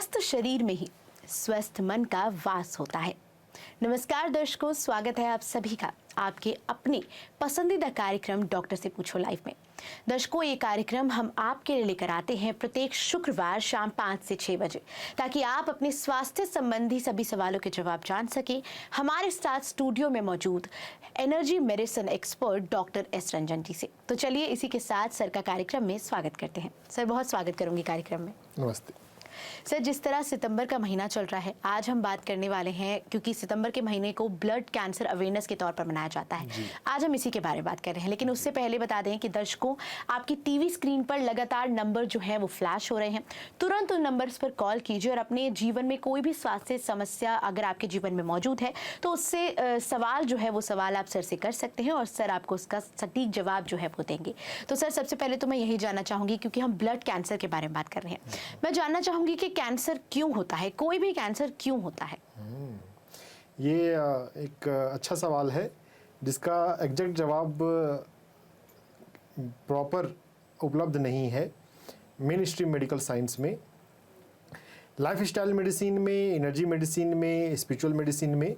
स्वस्थ शरीर में ही स्वस्थ मन का वास होता है। नमस्कार दर्शकों, स्वागत है आप सभी का आपके अपने पसंदीदा कार्यक्रम डॉक्टर से पूछो लाइव में। दर्शकों, ये कार्यक्रम हम आपके लिए लेकर आते हैं प्रत्येक शुक्रवार शाम 5 से 6 बजे, ताकि आप अपने स्वास्थ्य संबंधी सभी सवालों के जवाब जान सकें। हमारे साथ स्टूडियो में मौजूद energy medicine expert doctor S Ranjan ji से। तो चलिए इसी के साथ सर का कार्यक्रम में स्वागत करते हैं। सर, बहुत स्वागत करूंगी कार्यक्रम में। नमस्ते सर, जिस तरह सितंबर का महीना चल रहा है, आज हम बात करने वाले हैं क्योंकि सितंबर के महीने को ब्लड कैंसर अवेयरनेस के तौर पर मनाया जाता है। आज हम इसी के बारे में बात कर रहे हैं, लेकिन उससे पहले बता दें कि दर्शकों, आपकी टीवी स्क्रीन पर लगातार नंबर जो है वो फ्लैश हो रहे हैं। तुरंत उन नंबर्स पर कॉल कीजिए और अपने जीवन में कोई भी स्वास्थ्य समस्या अगर आपके जीवन में मौजूद है तो उससे सवाल जो है वो सवाल आप सर से कर सकते हैं और सर आपको उसका सटीक जवाब जो है वो देंगे। तो सर, सबसे पहले तो मैं यही जानना चाहूँगी, क्योंकि हम ब्लड कैंसर के बारे में बात कर रहे हैं, मैं जानना चाहूँगी कि कैंसर क्यों होता है, कोई भी कैंसर क्यों होता है? ये एक अच्छा सवाल है जिसका एग्जैक्ट जवाब प्रॉपर उपलब्ध नहीं है मेन स्ट्रीम मेडिकल साइंस में। लाइफ स्टाइल मेडिसिन में, एनर्जी मेडिसिन में, स्पिरिचुअल मेडिसिन में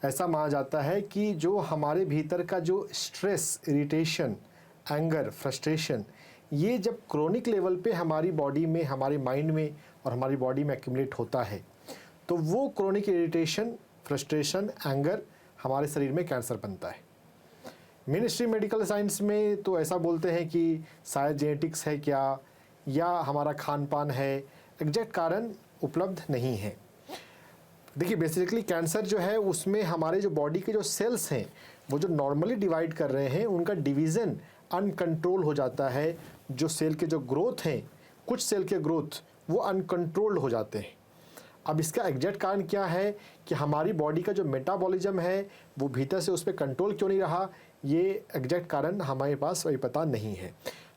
ऐसा माना जाता है कि जो हमारे भीतर का जो स्ट्रेस, इरिटेशन, एंगर, फ्रस्ट्रेशन, ये जब क्रोनिक लेवल पे हमारी बॉडी में, हमारे माइंड में और हमारी बॉडी में एक्यूमुलेट होता है तो वो क्रोनिक इरिटेशन, फ्रस्ट्रेशन, एंगर हमारे शरीर में कैंसर बनता है। मेन स्ट्रीम मेडिकल साइंस में तो ऐसा बोलते हैं कि शायद जेनेटिक्स है क्या, या हमारा खान पान है, एग्जैक्ट कारण उपलब्ध नहीं है। देखिए, बेसिकली कैंसर जो है उसमें हमारे जो बॉडी के जो सेल्स हैं वो जो नॉर्मली डिवाइड कर रहे हैं उनका डिवीज़न अनकंट्रोल हो जाता है। जो सेल के जो ग्रोथ हैं, कुछ सेल के ग्रोथ वो अनकंट्रोल्ड हो जाते हैं। अब इसका एग्जैक्ट कारण क्या है कि हमारी बॉडी का जो मेटाबॉलिज्म है वो भीतर से उस पर कंट्रोल क्यों नहीं रहा, ये एग्जैक्ट कारण हमारे पास वही पता नहीं है।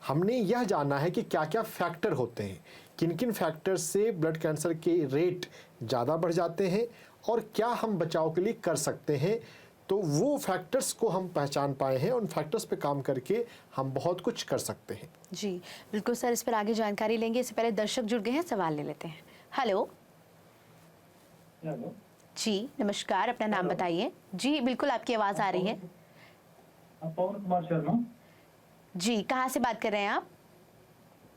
हमने यह जाना है कि क्या क्या फैक्टर होते हैं, किन किन फैक्टर से ब्लड कैंसर के रेट ज़्यादा बढ़ जाते हैं और क्या हम बचाव के लिए कर सकते हैं। तो वो फैक्टर्स को हम पहचान पाए हैं, उन फैक्टर्स पे काम करके हम बहुत कुछ कर सकते हैं। जी बिल्कुल सर, इस पर आगे जानकारी लेंगे। इससे पहले दर्शक जुड़ गए हैं, सवाल ले लेते हैं। हेलो जी, नमस्कार, अपना नाम बताइए। जी बिल्कुल, आपकी आवाज़ आ रही है। पवन कुमार शर्मा जी, कहाँ से बात कर रहे हैं आप?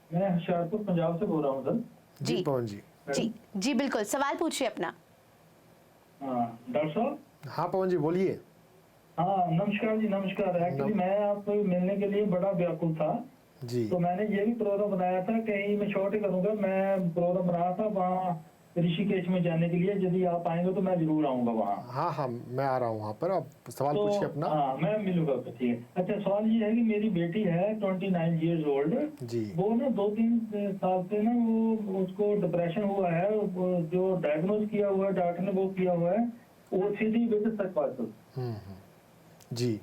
मैं होशियारपुर पंजाब से बोल रहा हूँ सर। जी पवन जी। जी जी बिल्कुल, सवाल पूछिए अपना। हाँ डॉक्टर साहब। हाँ पवन जी, बोलिए। हाँ नमस्कार जी, नमस्कार। एक्चुअली मैं आपको मिलने के लिए बड़ा व्याकुल था जी। तो मैंने ये भी प्रोग्राम बनाया था, कहीं मैं शॉर्ट ही करूंगा, मैं प्रोग्राम बनाया था वहाँ ऋषिकेश में जाने के लिए। यदि आप आएंगे तो मैं जरूर आऊंगा वहाँ। हाँ हाँ, मैं आ रहा हूँ वहाँ पर, आप सवाल तो पूछिए अपना। हाँ मैं मिलूंगा, ठीक है। अच्छा, सवाल ये है कि मेरी बेटी है 29 ईयर्स ओल्ड जी। वो ना 2-3 साल से ना वो उसको डिप्रेशन हुआ है। वो जो डायग्नोज किया हुआ है डॉक्टर ने वो किया हुआ है ओसीडी विद साइकोसिस। जी।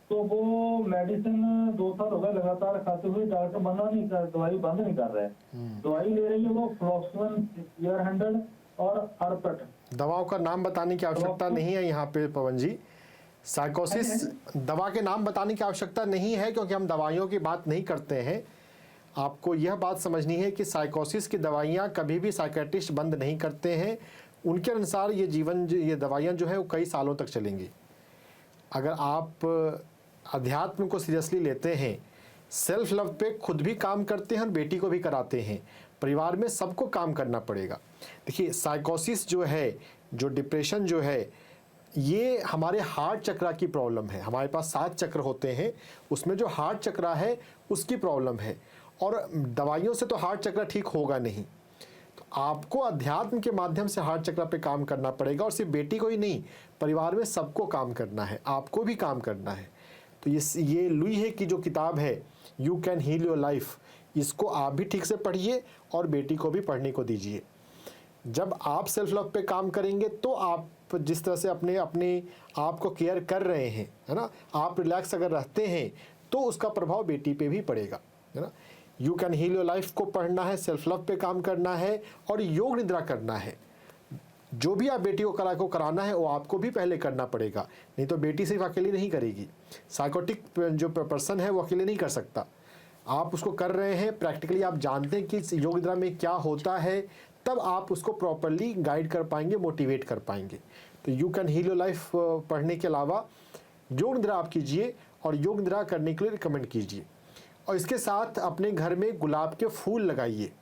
तो वो मेडिसिन 2 साल हो गए लगातार खाते हुए, डॉक्टर मना नहीं कर, दवाई बंद नहीं कर रहे। दवाई ले रही है वो फ्लॉक्सवन, ER100 और अर्पेट। दवाओं का नाम बताने की आवश्यकता नहीं है यहाँ पे पवन जी। साइकोसिस दवा के नाम बताने की आवश्यकता नहीं है क्योंकि हम दवाइयों की बात नहीं करते हैं। आपको यह बात समझनी है कि साइकोसिस की दवाइयाँ कभी भी साइकेट्रिस्ट बंद नहीं करते हैं। उनके अनुसार ये दवाइयाँ जो है वो कई सालों तक चलेंगी। अगर आप अध्यात्म को सीरियसली लेते हैं, सेल्फ लव पे खुद भी काम करते हैं और बेटी को भी कराते हैं, परिवार में सबको काम करना पड़ेगा। देखिए, साइकोसिस जो है, जो डिप्रेशन जो है, ये हमारे हार्ट चक्रा की प्रॉब्लम है। हमारे पास 7 चक्र होते हैं, उसमें जो हार्ट चक्रा है उसकी प्रॉब्लम है और दवाइयों से तो हार्ट चक्रा ठीक होगा नहीं। तो आपको अध्यात्म के माध्यम से हार्ट चक्र पे काम करना पड़ेगा और सिर्फ बेटी को ही नहीं, परिवार में सबको काम करना है, आपको भी काम करना है। तो ये लुई है की जो किताब है you can heal your life, इसको आप भी ठीक से पढ़िए और बेटी को भी पढ़ने को दीजिए। जब आप सेल्फ लव पे काम करेंगे तो आप जिस तरह से अपने आप को केयर कर रहे हैं, है ना, आप रिलैक्स अगर रहते हैं तो उसका प्रभाव बेटी पे भी पड़ेगा, है ना। You can heal your life को पढ़ना है, सेल्फ लव पे काम करना है और योग निद्रा करना है। जो भी आप बेटी को कराना है वो आपको भी पहले करना पड़ेगा, नहीं तो बेटी सिर्फ अकेली नहीं करेगी। साइकोटिक जो पर्सन है वो अकेले नहीं कर सकता, आप उसको कर रहे हैं। प्रैक्टिकली आप जानते हैं कि योग निद्रा में क्या होता है, तब आप उसको प्रॉपरली गाइड कर पाएंगे, मोटिवेट कर पाएंगे। तो you can heal your life पढ़ने के अलावा योग निद्रा आप कीजिए और योग निद्रा करने के लिए रिकमेंड कीजिए। और इसके साथ अपने घर में गुलाब के फूल लगाइए।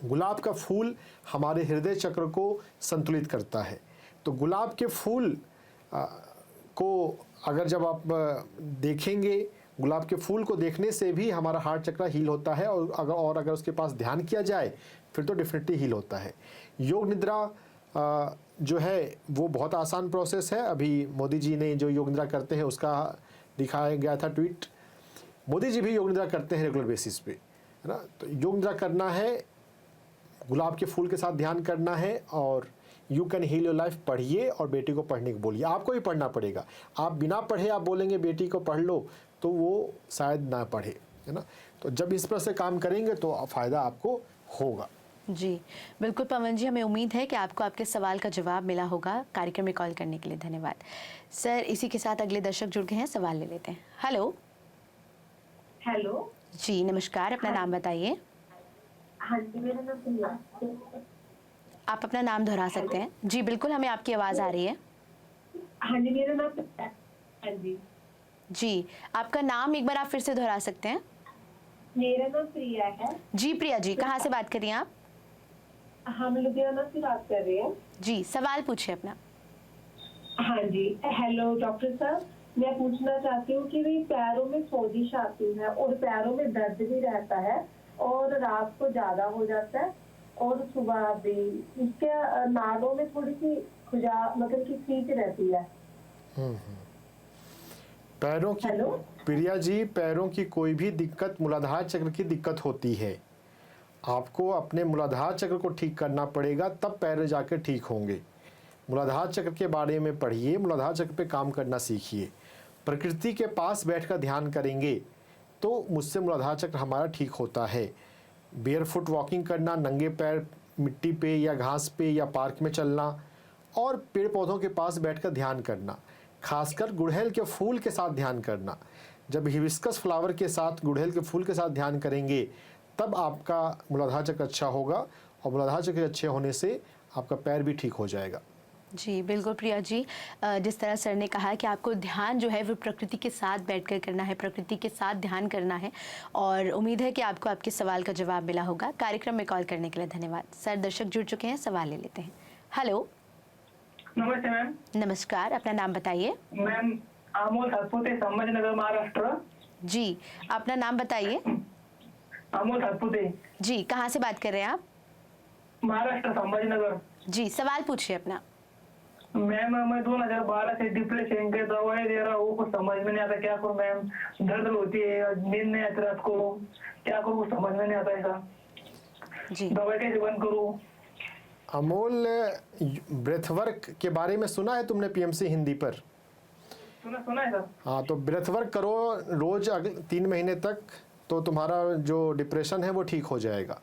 गुलाब का फूल हमारे हृदय चक्र को संतुलित करता है। तो गुलाब के फूल को अगर जब आप देखेंगे, गुलाब के फूल को देखने से भी हमारा हार्ट चक्र हील होता है, और अगर उसके पास ध्यान किया जाए फिर तो डेफिनेटली हील होता है। योग निद्रा जो है वो बहुत आसान प्रोसेस है। अभी मोदी जी ने जो योग निद्रा करते हैं उसका दिखाया गया था ट्वीट। मोदी जी भी योग निद्रा करते हैं रेगुलर बेसिस पे, है ना। तो योग निद्रा करना है, गुलाब के फूल के साथ ध्यान करना है, और you can heal your life पढ़िए और बेटी को पढ़ने को बोलिए। आपको ही पढ़ना पड़ेगा। आप बिना पढ़े आप बोलेंगे बेटी को पढ़ लो तो वो शायद ना पढ़े, है ना। तो जब इस तरह से काम करेंगे तो फ़ायदा आपको होगा। जी बिल्कुल पवन जी, हमें उम्मीद है कि आपको आपके सवाल का जवाब मिला होगा। कार्यक्रम में कॉल करने के लिए धन्यवाद सर। इसी के साथ अगले दर्शक जुड़ गए हैं, सवाल ले लेते हैं। हेलो। हेलो जी नमस्कार, अपना नाम बताइए। हाँ जी, मेरा नाम प्रिया। आप अपना नाम दोहरा सकते हैं? जी बिल्कुल, हमें आपकी आवाज़ आ रही है। हाँ जी, मेरा नाम प्रिया। हाँ जी जी, आपका नाम एक बार आप फिर से दोहरा सकते हैं? मेरा नाम प्रिया है। जी प्रिया जी, कहाँ से बात कर रही हैं आप? हम लुधियाना से बात कर रहे हैं। जी सवाल पूछिए अपना। हाँ जी, हेलो डॉक्टर साहब, मैं पूछना चाहती हूँ कि भी पैरों में सोजिश आती है और पैरों में दर्द भी रहता है और रात को ज्यादा हो जाता है और सुबह भी। इसके नाड़ों में थोड़ी सी मतलब कि खींच रहती है। पैरों की, हेलो? प्रिया जी, पैरों की कोई भी दिक्कत मूलाधार चक्र की दिक्कत होती है। आपको अपने मूलाधार चक्र को ठीक करना पड़ेगा, तब पैर जाकर ठीक होंगे। मूलाधार चक्र के बारे में पढ़िए, मूलाधार चक्र पे काम करना सीखिए। प्रकृति के पास बैठकर ध्यान करेंगे तो मुझसे मूलाधार चक्र हमारा ठीक होता है। बेयरफुट वॉकिंग करना, नंगे पैर मिट्टी पे या घास पे या पार्क में चलना, और पेड़ पौधों के पास बैठकर ध्यान करना, खासकर गुड़हल के फूल के साथ ध्यान करना। जब हिबिस्कस फ्लावर के साथ, गुड़हल के फूल के साथ ध्यान करेंगे तब आपका मूलाधार चक्र अच्छा होगा, और मूलाधार चक्र अच्छे होने से आपका पैर भी ठीक हो जाएगा। जी बिल्कुल प्रिया जी, जिस तरह सर ने कहा कि आपको ध्यान जो है वो प्रकृति के साथ बैठकर करना है, प्रकृति के साथ ध्यान करना है, और उम्मीद है कि आपको आपके सवाल का जवाब मिला होगा। कार्यक्रम में कॉल करने के लिए धन्यवाद सर। दर्शक जुड़ चुके हैं, सवाल ले लेते हैं। हेलो। नमस्ते मैम। नमस्कार, अपना नाम बताइए। मैम अमोल सातपुते, संभाजीनगर, महाराष्ट्र। जी अपना नाम बताइए। अमोल सातपुते। जी कहाँ से बात कर रहे हैं आप? महाराष्ट्र, संभाजीनगर। जी सवाल पूछिए अपना। मैम मैं 2012 से डिप्रेशन के दवाई दे रहा हूँ, कुछ समझ में नहीं आता क्या करूँ मैम। दर्द होती है, नींद नहीं आती रात को, क्या करूँ कुछ समझ में नहीं आता ऐसा। जी दवाई कैसे बंद करूँ? अमोल, ब्रेथवर्क के बारे में सुना है तुमने पीएमसी हिंदी पर? सुना है सर। हाँ, तो ब्रेथवर्क करो रोज 3 महीने तक, तो तुम्हारा जो डिप्रेशन है वो ठीक हो जाएगा।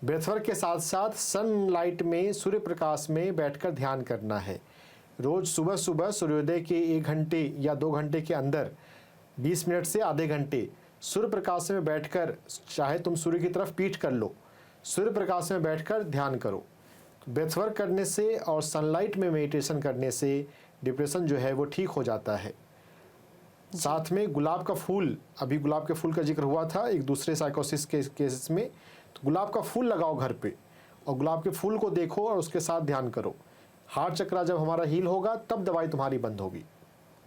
ब्रेथवर्क के साथ साथ सनलाइट में, सूर्य प्रकाश में बैठकर ध्यान करना है। रोज सुबह सुबह सूर्योदय के 1 घंटे या 2 घंटे के अंदर 20 मिनट से आधे घंटे सूर्य प्रकाश में बैठकर, चाहे तुम सूर्य की तरफ पीठ कर लो, सूर्य प्रकाश में बैठकर ध्यान करो। ब्रेथवर्क करने से और सनलाइट में मेडिटेशन करने से डिप्रेशन जो है वो ठीक हो जाता है। साथ में गुलाब का फूल, अभी गुलाब के फूल का जिक्र हुआ था एक दूसरे साइकोसिस के केसेस में, तो गुलाब का फूल लगाओ घर पे और गुलाब के फूल को देखो और उसके साथ ध्यान करो। हार्ट चक्र जब हमारा हील होगा तब दवाई तुम्हारी बंद होगी।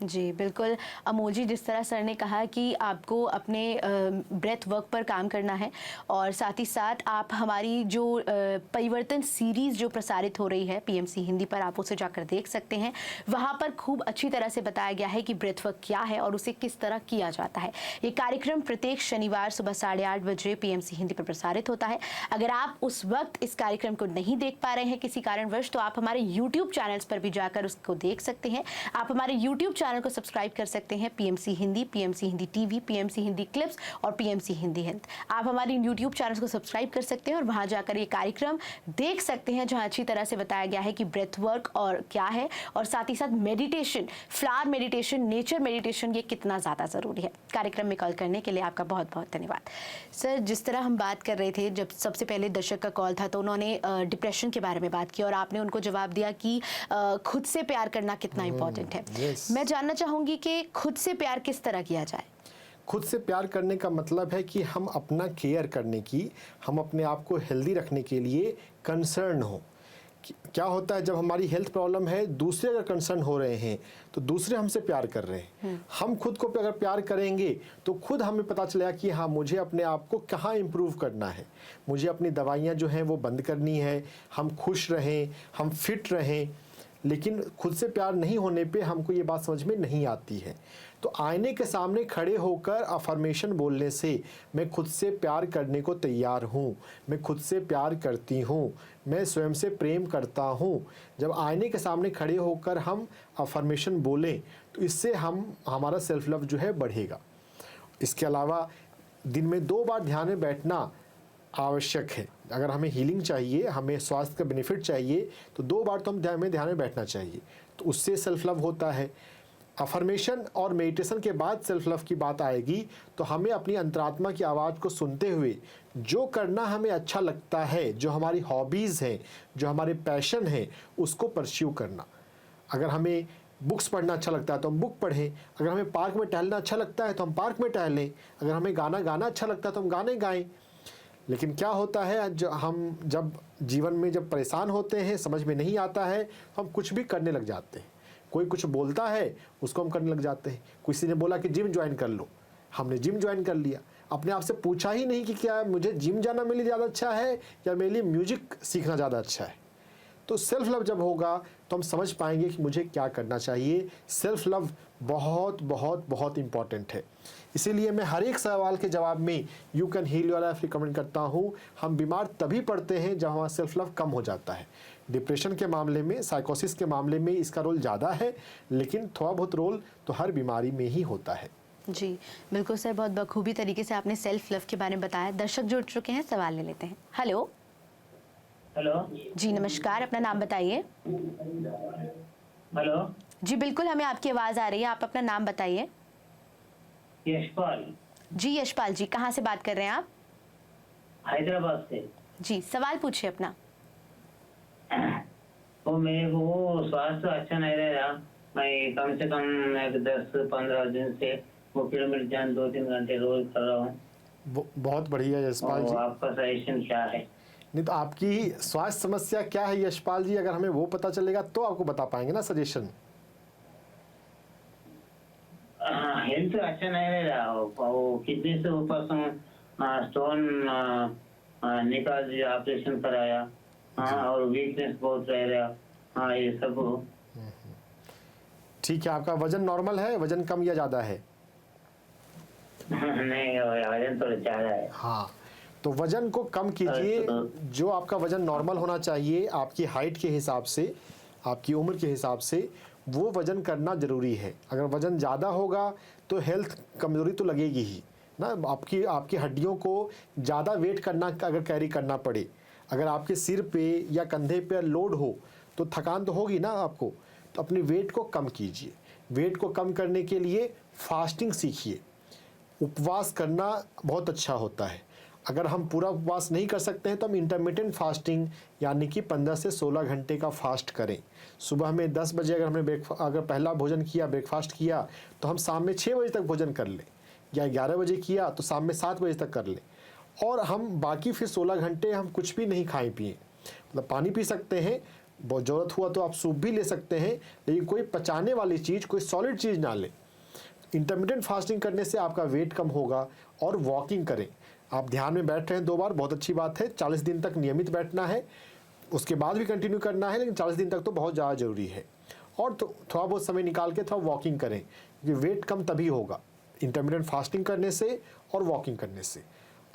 जी बिल्कुल अमोल जी, जिस तरह सर ने कहा कि आपको अपने ब्रेथ वर्क पर काम करना है, और साथ ही साथ आप हमारी जो परिवर्तन सीरीज़ जो प्रसारित हो रही है पीएमसी हिंदी पर, आप उसे जाकर देख सकते हैं। वहाँ पर खूब अच्छी तरह से बताया गया है कि ब्रेथ वर्क क्या है और उसे किस तरह किया जाता है। ये कार्यक्रम प्रत्येक शनिवार सुबह 8:30 बजे पीएमसी हिंदी पर प्रसारित होता है। अगर आप उस वक्त इस कार्यक्रम को नहीं देख पा रहे हैं किसी कारणवश, तो आप हमारे यूट्यूब चैनल्स पर भी जाकर उसको देख सकते हैं। आप हमारे यूट्यूब चैनल को सब्सक्राइब कर सकते हैं, PMC Hindi, PMC Hindi TV, PMC Hindi clips और PMC हिंदी हिंद। आप हमारे यूट्यूब चैनल को सब्सक्राइब कर सकते हैं और वहाँ जाकर ये कार्यक्रम देख सकते हैं जहाँ अच्छी तरह से बताया गया है कि ब्रेथ वर्क और क्या है, और साथ ही साथ meditation, flower meditation, nature meditation, ये कितना ज़्यादा ज़रूरी है। कार्यक्रम में कॉल करने के लिए आपका बहुत बहुत धन्यवाद। सर, जिस तरह हम बात कर रहे थे, जब सबसे पहले दर्शक का कॉल था तो उन्होंने डिप्रेशन के बारे में बात की और आपने उनको जवाब दिया कि खुद से प्यार करना कितना इम्पोर्टेंट है। yes. मैं जानना चाहूँगी कि खुद से प्यार किस तरह किया जाए। खुद से प्यार करने का मतलब है कि हम अपना केयर करने की, हम अपने आप को हेल्दी रखने के लिए कंसर्न हो। क्या होता है, जब हमारी हेल्थ प्रॉब्लम है, दूसरे अगर कंसर्न हो रहे हैं तो दूसरे हमसे प्यार कर रहे हैं। हम खुद को अगर प्यार करेंगे तो खुद हमें पता चलेगा कि हाँ, मुझे अपने आप को कहाँ इम्प्रूव करना है, मुझे अपनी दवाइयाँ जो हैं वो बंद करनी है, हम खुश रहें, हम फिट रहें। लेकिन खुद से प्यार नहीं होने पे हमको ये बात समझ में नहीं आती है। तो आईने के सामने खड़े होकर अफर्मेशन बोलने से मैं खुद से प्यार करने को तैयार हूँ, मैं खुद से प्यार करती हूँ, मैं स्वयं से प्रेम करता हूँ। जब आईने के सामने खड़े होकर हम अफर्मेशन बोलें तो इससे हमारा सेल्फ लव जो है बढ़ेगा। इसके अलावा दिन में 2 बार ध्यान में बैठना आवश्यक है। अगर हमें हीलिंग चाहिए, हमें स्वास्थ्य का बेनिफिट चाहिए, तो 2 बार तो हम ध्यान में बैठना चाहिए, तो उससे सेल्फ लव होता है। अफर्मेशन और मेडिटेशन के बाद सेल्फ लव की बात आएगी तो हमें अपनी अंतरात्मा की आवाज़ को सुनते हुए जो करना हमें अच्छा लगता है, जो हमारी हॉबीज़ हैं, जो हमारे पैशन हैं, उसको परस्यू करना। अगर हमें बुक्स पढ़ना अच्छा लगता है तो हम बुक पढ़ें, अगर हमें पार्क में टहलना अच्छा लगता है तो हम पार्क में टहलें, अगर हमें गाना गाना अच्छा लगता है तो हम गाने गाएं। लेकिन क्या होता है, जब जीवन में जब परेशान होते हैं, समझ में नहीं आता है, तो हम कुछ भी करने लग जाते हैं। कोई कुछ बोलता है उसको हम करने लग जाते हैं। किसी ने बोला कि जिम ज्वाइन कर लो, हमने जिम ज्वाइन कर लिया, अपने आप से पूछा ही नहीं कि क्या मुझे जिम जाना मेरे लिए ज़्यादा अच्छा है या मेरे लिए म्यूजिक सीखना ज़्यादा अच्छा है। तो सेल्फ लव जब होगा तो हम समझ पाएंगे कि मुझे क्या करना चाहिए। सेल्फ लव बहुत बहुत बहुत इम्पॉर्टेंट है। इसीलिए मैं हर एक सवाल के जवाब में you can heal your life recommend करता हूँ। हम बीमार तभी पड़ते हैं जब हमारा सेल्फ लव कम हो जाता है। डिप्रेशन के मामले में, साइकोसिस के मामले में इसका रोल ज़्यादा है, लेकिन थोड़ा बहुत रोल तो हर बीमारी में ही होता है। जी बिल्कुल सर, बहुत बखूबी तरीके से आपने सेल्फ लव के बारे में बताया। दर्शक जुड़ चुके हैं, सवाल ले लेते हैं। हेलो जी, नमस्कार, अपना नाम बताइए। हेलो जी बिल्कुल, हमें आपकी आवाज़ आ रही है, आप अपना नाम बताइए। यशपाल जी यशपाल जी, कहाँ से बात कर रहे हैं आप? हैदराबाद से। जी, सवाल पूछिए अपना। वो मेरे को स्वास्थ्य अच्छा नहीं रहा। मैं कम से कम 10-15 दिन से वो किलोमीटर जान 2-3 घंटे रोज कर रहा हूँ। बहुत बढ़िया यशपाल जी। आपका सजेशन क्या है? नहीं तो आपकी स्वास्थ्य समस्या क्या है यशपाल जी, अगर हमें वो पता चलेगा तो आपको बता पाएंगे ना सजेशन। हेल्थ अच्छा नहीं रहा। वो किडनी से ऊपर स्टोन निकाल दिया, ऑपरेशन कराया। और वीकनेस बहुत रह रहा। ये सब ठीक है। आपका वजन नॉर्मल है, वजन कम या ज़्यादा है? नहीं, वजन थोड़ा ज़्यादा है। हाँ, तो वजन को कम कीजिए। जो आपका वजन नॉर्मल होना चाहिए, आपकी हाइट के हिसाब से, आपकी उम्र के हिसाब से वो वजन करना ज़रूरी है। अगर वजन ज़्यादा होगा तो हेल्थ कमज़ोरी तो लगेगी ही ना। आपकी हड्डियों को ज़्यादा वेट करना, अगर कैरी करना पड़े, अगर आपके सिर पे या कंधे पे लोड हो तो थकान तो होगी ना आपको। तो अपने वेट को कम कीजिए। वेट को कम करने के लिए फास्टिंग सीखिए। उपवास करना बहुत अच्छा होता है। अगर हम पूरा उपवास नहीं कर सकते हैं तो हम इंटरमिटेंट फास्टिंग यानी कि 15 से 16 घंटे का फास्ट करें। सुबह में 10 बजे अगर हमने अगर पहला भोजन किया, ब्रेकफास्ट किया, तो हम शाम में 6 बजे तक भोजन कर लें, या 11 बजे किया तो शाम में 7 बजे तक कर लें। और हम बाकी फिर 16 घंटे हम कुछ भी नहीं खाएं पिए। मतलब पानी पी सकते हैं, बहुत ज़रूरत हुआ तो आप सूप भी ले सकते हैं, लेकिन कोई पचाने वाली चीज़, कोई सॉलिड चीज़ ना लें। इंटरमिटेंट फास्टिंग करने से आपका वेट कम होगा। और वॉकिंग करें। आप ध्यान में बैठ रहे हैं 2 बार, बहुत अच्छी बात है। 40 दिन तक नियमित बैठना है, उसके बाद भी कंटिन्यू करना है, लेकिन 40 दिन तक तो बहुत ज़्यादा ज़रूरी है। और तो थोड़ा बहुत समय निकाल के थोड़ा वॉकिंग करें, क्योंकि वेट कम तभी होगा इंटरमिटेंट फास्टिंग करने से और वॉकिंग करने से।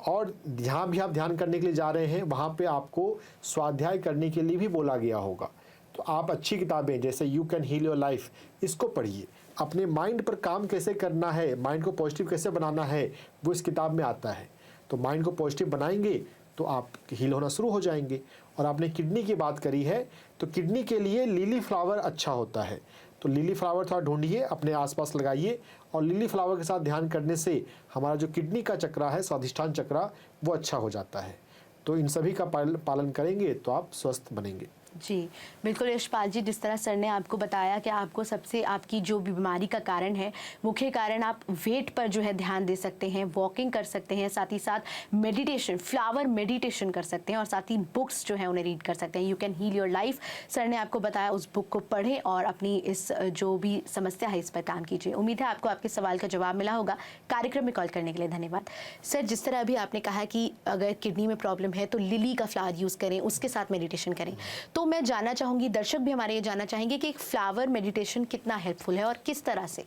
और जहाँ भी आप ध्यान करने के लिए जा रहे हैं वहाँ पे आपको स्वाध्याय करने के लिए भी बोला गया होगा। तो आप अच्छी किताबें जैसे you can heal your life, इसको पढ़िए। अपने माइंड पर काम कैसे करना है, माइंड को पॉजिटिव कैसे बनाना है, वो इस किताब में आता है। तो माइंड को पॉजिटिव बनाएंगे तो आप हील होना शुरू हो जाएंगे। और आपने किडनी की बात करी है, तो किडनी के लिए लिली फ्लावर अच्छा होता है। तो लिली फ्लावर थोड़ा ढूंढिए, अपने आसपास लगाइए, और लिली फ्लावर के साथ ध्यान करने से हमारा जो किडनी का चक्रा है, स्वादिष्ठान चक्रा, वो अच्छा हो जाता है। तो इन सभी का पालन करेंगे तो आप स्वस्थ बनेंगे। जी बिल्कुल यशपाल जी, जिस तरह सर ने आपको बताया कि आपको सबसे आपकी जो बीमारी का कारण है, मुख्य कारण आप वेट पर जो है ध्यान दे सकते हैं, वॉकिंग कर सकते हैं, साथ ही साथ मेडिटेशन, फ्लावर मेडिटेशन कर सकते हैं, और साथ ही बुक्स जो है उन्हें रीड कर सकते हैं। You can heal your life, sir ने आपको बताया, उस बुक को पढ़ें और अपनी इस जो भी समस्या है इस पर काम कीजिए। उम्मीद है आपको आपके सवाल का जवाब मिला होगा। कार्यक्रम में कॉल करने के लिए धन्यवाद। सर, जिस तरह अभी आपने कहा कि अगर किडनी में प्रॉब्लम है तो लिली का फ्लावर यूज़ करें, उसके साथ मेडिटेशन करें, तो मैं जानना चाहूंगी, दर्शक भी हमारे ये जानना चाहेंगे कि एक फ्लावर मेडिटेशन कितना हेल्पफुल है और किस तरह से।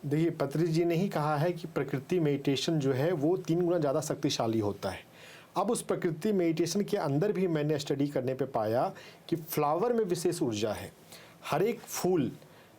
देखिए, पत्री जी ने ही कहा है कि प्रकृति मेडिटेशन जो है वो 3 गुना ज़्यादा शक्तिशाली होता है। अब उस प्रकृति मेडिटेशन के अंदर भी मैंने स्टडी करने पे पाया कि फ्लावर में विशेष ऊर्जा है। हर एक फूल,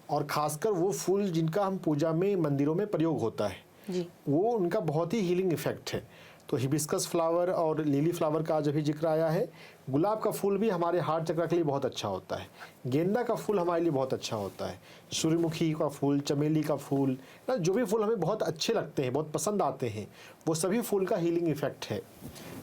और ख़ासकर वो फूल जिनका हम पूजा में, मंदिरों में प्रयोग होता है जी, वो उनका बहुत ही हीलिंग इफेक्ट है। तो हिबिस्कस फ्लावर और लिली फ्लावर का आज अभी जिक्र आया है। गुलाब का फूल भी हमारे हार्ट चक्र के लिए बहुत अच्छा होता है। गेंदा का फूल हमारे लिए बहुत अच्छा होता है। सूर्यमुखी का फूल, चमेली का फूल, ना जो भी फूल हमें बहुत अच्छे लगते हैं, बहुत पसंद आते हैं, वो सभी फूल का हीलिंग इफेक्ट है।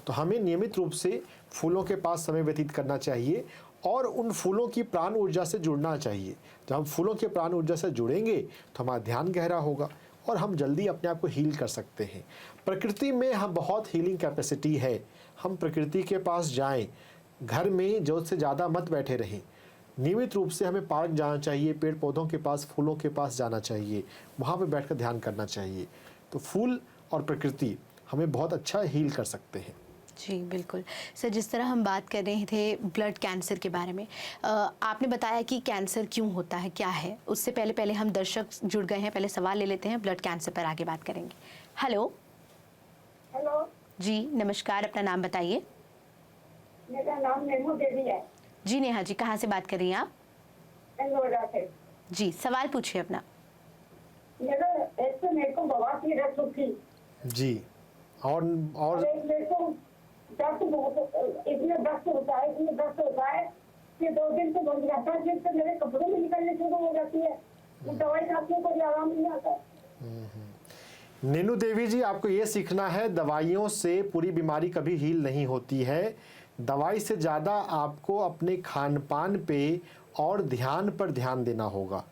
तो हमें नियमित रूप से फूलों के पास समय व्यतीत करना चाहिए और उन फूलों की प्राण ऊर्जा से जुड़ना चाहिए। जब हम फूलों की प्राण ऊर्जा से जुड़ेंगे तो हमारा ध्यान गहरा होगा और हम जल्दी अपने आप को हील कर सकते हैं। प्रकृति में हम बहुत हीलिंग कैपेसिटी है। हम प्रकृति के पास जाएं, घर में ज़रूरत से ज़्यादा मत बैठे रहें। नियमित रूप से हमें पार्क जाना चाहिए, पेड़ पौधों के पास, फूलों के पास जाना चाहिए, वहाँ पे बैठकर ध्यान करना चाहिए। तो फूल और प्रकृति हमें बहुत अच्छा हील कर सकते हैं। जी बिल्कुल। सर, जिस तरह हम बात कर रहे थे ब्लड कैंसर के बारे में, आपने बताया कि कैंसर क्यों होता है, क्या है। उससे पहले हम दर्शक जुड़ गए हैं, पहले सवाल ले लेते हैं, ब्लड कैंसर पर आगे बात करेंगे। हेलो। हेलो जी नमस्कार, अपना नाम बताइए। मेरा नाम नेमू देवी है। जी नेहा जी, कहाँ से बात कर रही हैं आप? नोएडा से। जी, सवाल पूछिए अपना। मेरे को बवासीर है सुखी जी, और मेरे को दर्द बहुत, इसमें दर्द होता है, इसमें दर्द होता है कि 2 दिन से बंद रहता है, जिससे मेरे कपड़ों में निकलने शुरू हो जाती है। दवाई खाती हूँ, कोई आराम नहीं आता। नीनू देवी जी, आपको ये सीखना है, दवाइयों से पूरी बीमारी कभी हील नहीं होती है। दवाई से ज़्यादा आपको अपने खान पान पे और ध्यान पर ध्यान देना होगा।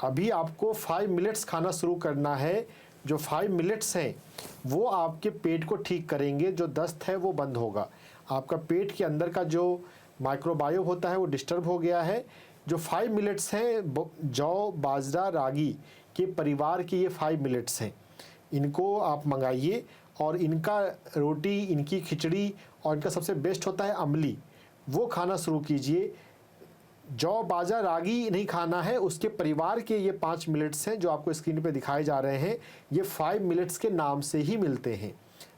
अभी आपको 5 मिनट्स खाना शुरू करना है। जो 5 मिनट्स हैं वो आपके पेट को ठीक करेंगे, जो दस्त है वो बंद होगा। आपका पेट के अंदर का जो माइक्रोबायोम होता है वो डिस्टर्ब हो गया है। जो 5 मिनट्स हैं, जौ, बाजरा, रागी के परिवार के ये 5 मिनट्स हैं, इनको आप मंगाइए और इनका रोटी, इनकी खिचड़ी, और इनका सबसे बेस्ट होता है अमली, वो खाना शुरू कीजिए। जौ, बाजरा, रागी नहीं खाना है, उसके परिवार के ये 5 मिनट्स हैं जो आपको स्क्रीन पे दिखाए जा रहे हैं। ये 5 मिनट्स के नाम से ही मिलते हैं।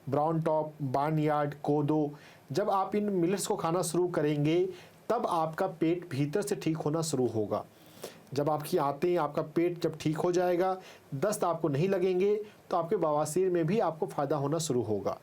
ब्राउन टॉप, बार्नयार्ड, कोदो। जब आप इन मिलेट्स को खाना शुरू करेंगे तब आपका पेट भीतर से ठीक होना शुरू होगा। जब आपकी आंतें, आपका पेट जब ठीक हो जाएगा, दस्त आपको नहीं लगेंगे, तो आपके बवासीर में भी आपको फ़ायदा होना शुरू होगा।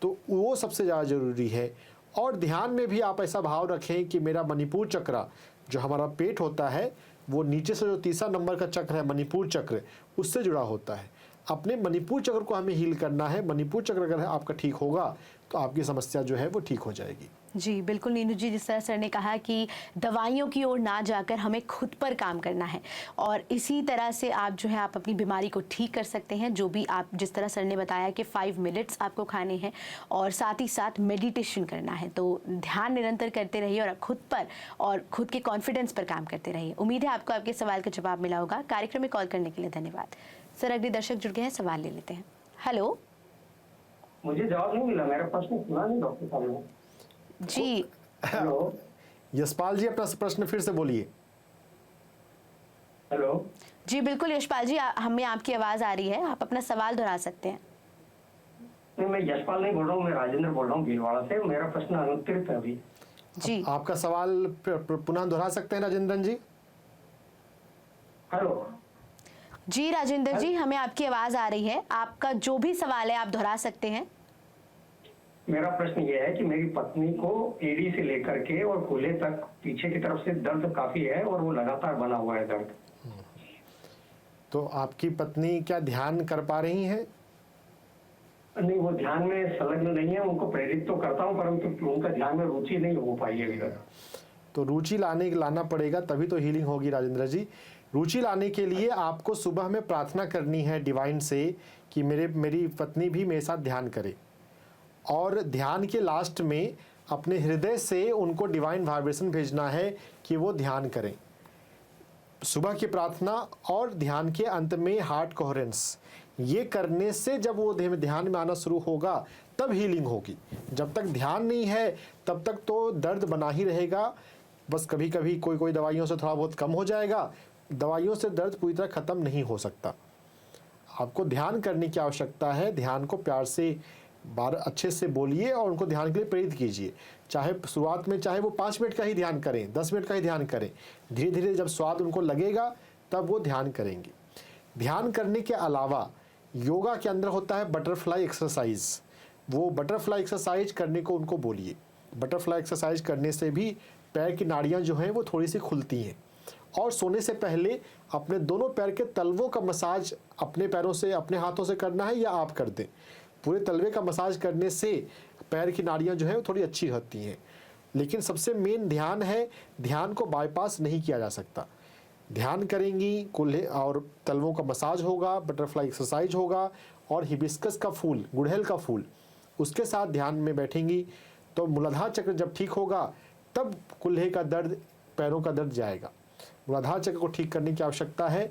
तो वो सबसे ज़्यादा ज़रूरी है। और ध्यान में भी आप ऐसा भाव रखें कि मेरा मणिपुर चक्र, जो हमारा पेट होता है, वो नीचे से जो 3रा नंबर का चक्र है, मणिपुर चक्र, उससे जुड़ा होता है। अपने मणिपुर चक्र को हमें हील करना है। मणिपुर चक्र अगर आपका ठीक होगा तो आपकी समस्या जो है वो ठीक हो जाएगी। जी बिल्कुल नीनू जी, जिस तरह सर ने कहा कि दवाइयों की ओर ना जाकर हमें खुद पर काम करना है, और इसी तरह से आप जो है आप अपनी बीमारी को ठीक कर सकते हैं। जो भी आप, जिस तरह सर ने बताया कि 5 मिनट्स आपको खाने हैं और साथ ही साथ मेडिटेशन करना है। तो ध्यान निरंतर करते रहिए और खुद पर और खुद के कॉन्फिडेंस पर काम करते रहिए। उम्मीद है आपको आपके सवाल का जवाब मिला होगा। कार्यक्रम में कॉल करने के लिए धन्यवाद। सर, अगले दर्शक जुड़ गए हैं, सवाल ले लेते हैं। हेलो। मुझे जवाब नहीं मिला, मेरा प्रश्न सुना नहीं डॉक्टर साहब ने। जी हेलो। यशपाल जी, अपना प्रश्न फिर से बोलिए। हेलो। जी बिल्कुल यशपाल जी, हमें आपकी आवाज़ आ रही है, आप अपना सवाल दोहरा सकते हैं। नहीं, मैं यशपाल नहीं बोल रहा हूँ, मैं राजेंद्र बोल रहा हूँ भीलवाड़ा से। मेरा प्रश्न अनुत्तरित है अभी। जी आपका सवाल पुनः दोहरा सकते हैं राजेंद्रन जी? हेलो। जी राजेंद्र जी, हमें आपकी आवाज आ रही है। आपका जो भी सवाल है आप दोहरा सकते हैं। मेरा प्रश्न ये है कि मेरी पत्नी को एड़ी से लेकर के और कूल्हे तक पीछे की तरफ से दर्द काफी है और वो लगातार बना हुआ है दर्द। तो आपकी पत्नी क्या ध्यान कर पा रही हैं? नहीं, वो ध्यान में संलग्न नहीं है। उनको प्रेरित तो करता हूँ परंतु उनका ध्यान में रुचि नहीं हो पाई है अभी तक। तो रुचि लाना पड़ेगा, तभी तो हीलिंग होगी राजेंद्र जी। रुचि लाने के लिए आपको सुबह में प्रार्थना करनी है डिवाइन से कि मेरी पत्नी भी मेरे साथ ध्यान करे, और ध्यान के लास्ट में अपने हृदय से उनको डिवाइन वाइब्रेशन भेजना है कि वो ध्यान करें। सुबह की प्रार्थना और ध्यान के अंत में हार्ट कोहेरेंस, ये करने से जब वो ध्यान में आना शुरू होगा तब हीलिंग होगी। जब तक ध्यान नहीं है तब तक तो दर्द बना ही रहेगा। बस कभी कभी कोई दवाइयों से थोड़ा बहुत कम हो जाएगा। दवाइयों से दर्द पूरी तरह ख़त्म नहीं हो सकता। आपको ध्यान करने की आवश्यकता है। ध्यान को प्यार से बार अच्छे से बोलिए और उनको ध्यान के लिए प्रेरित कीजिए। चाहे शुरुआत में चाहे वो 5 मिनट का ही ध्यान करें, 10 मिनट का ही ध्यान करें, धीरे धीरे जब स्वाद उनको लगेगा तब वो ध्यान करेंगे। ध्यान करने के अलावा योगा के अंदर होता है बटरफ्लाई एक्सरसाइज। वो बटरफ्लाई एक्सरसाइज करने को उनको बोलिए। बटरफ्लाई एक्सरसाइज करने से भी पैर की नाड़ियाँ जो हैं वो थोड़ी सी खुलती हैं। और सोने से पहले अपने दोनों पैर के तलवों का मसाज अपने पैरों से, अपने हाथों से करना है या आप कर दें। पूरे तलवे का मसाज करने से पैर की नाड़ियाँ जो हैं वो थोड़ी अच्छी होती हैं। लेकिन सबसे मेन ध्यान है। ध्यान को बाईपास नहीं किया जा सकता। ध्यान करेंगी, कूल्हे और तलवों का मसाज होगा, बटरफ्लाई एक्सरसाइज होगा, और हिबिस्कस का फूल, गुड़हल का फूल, उसके साथ ध्यान में बैठेंगी तो मूलाधार चक्र जब ठीक होगा तब कूल्हे का दर्द, पैरों का दर्द जाएगा। मूलाधार चक्र को ठीक करने की आवश्यकता है,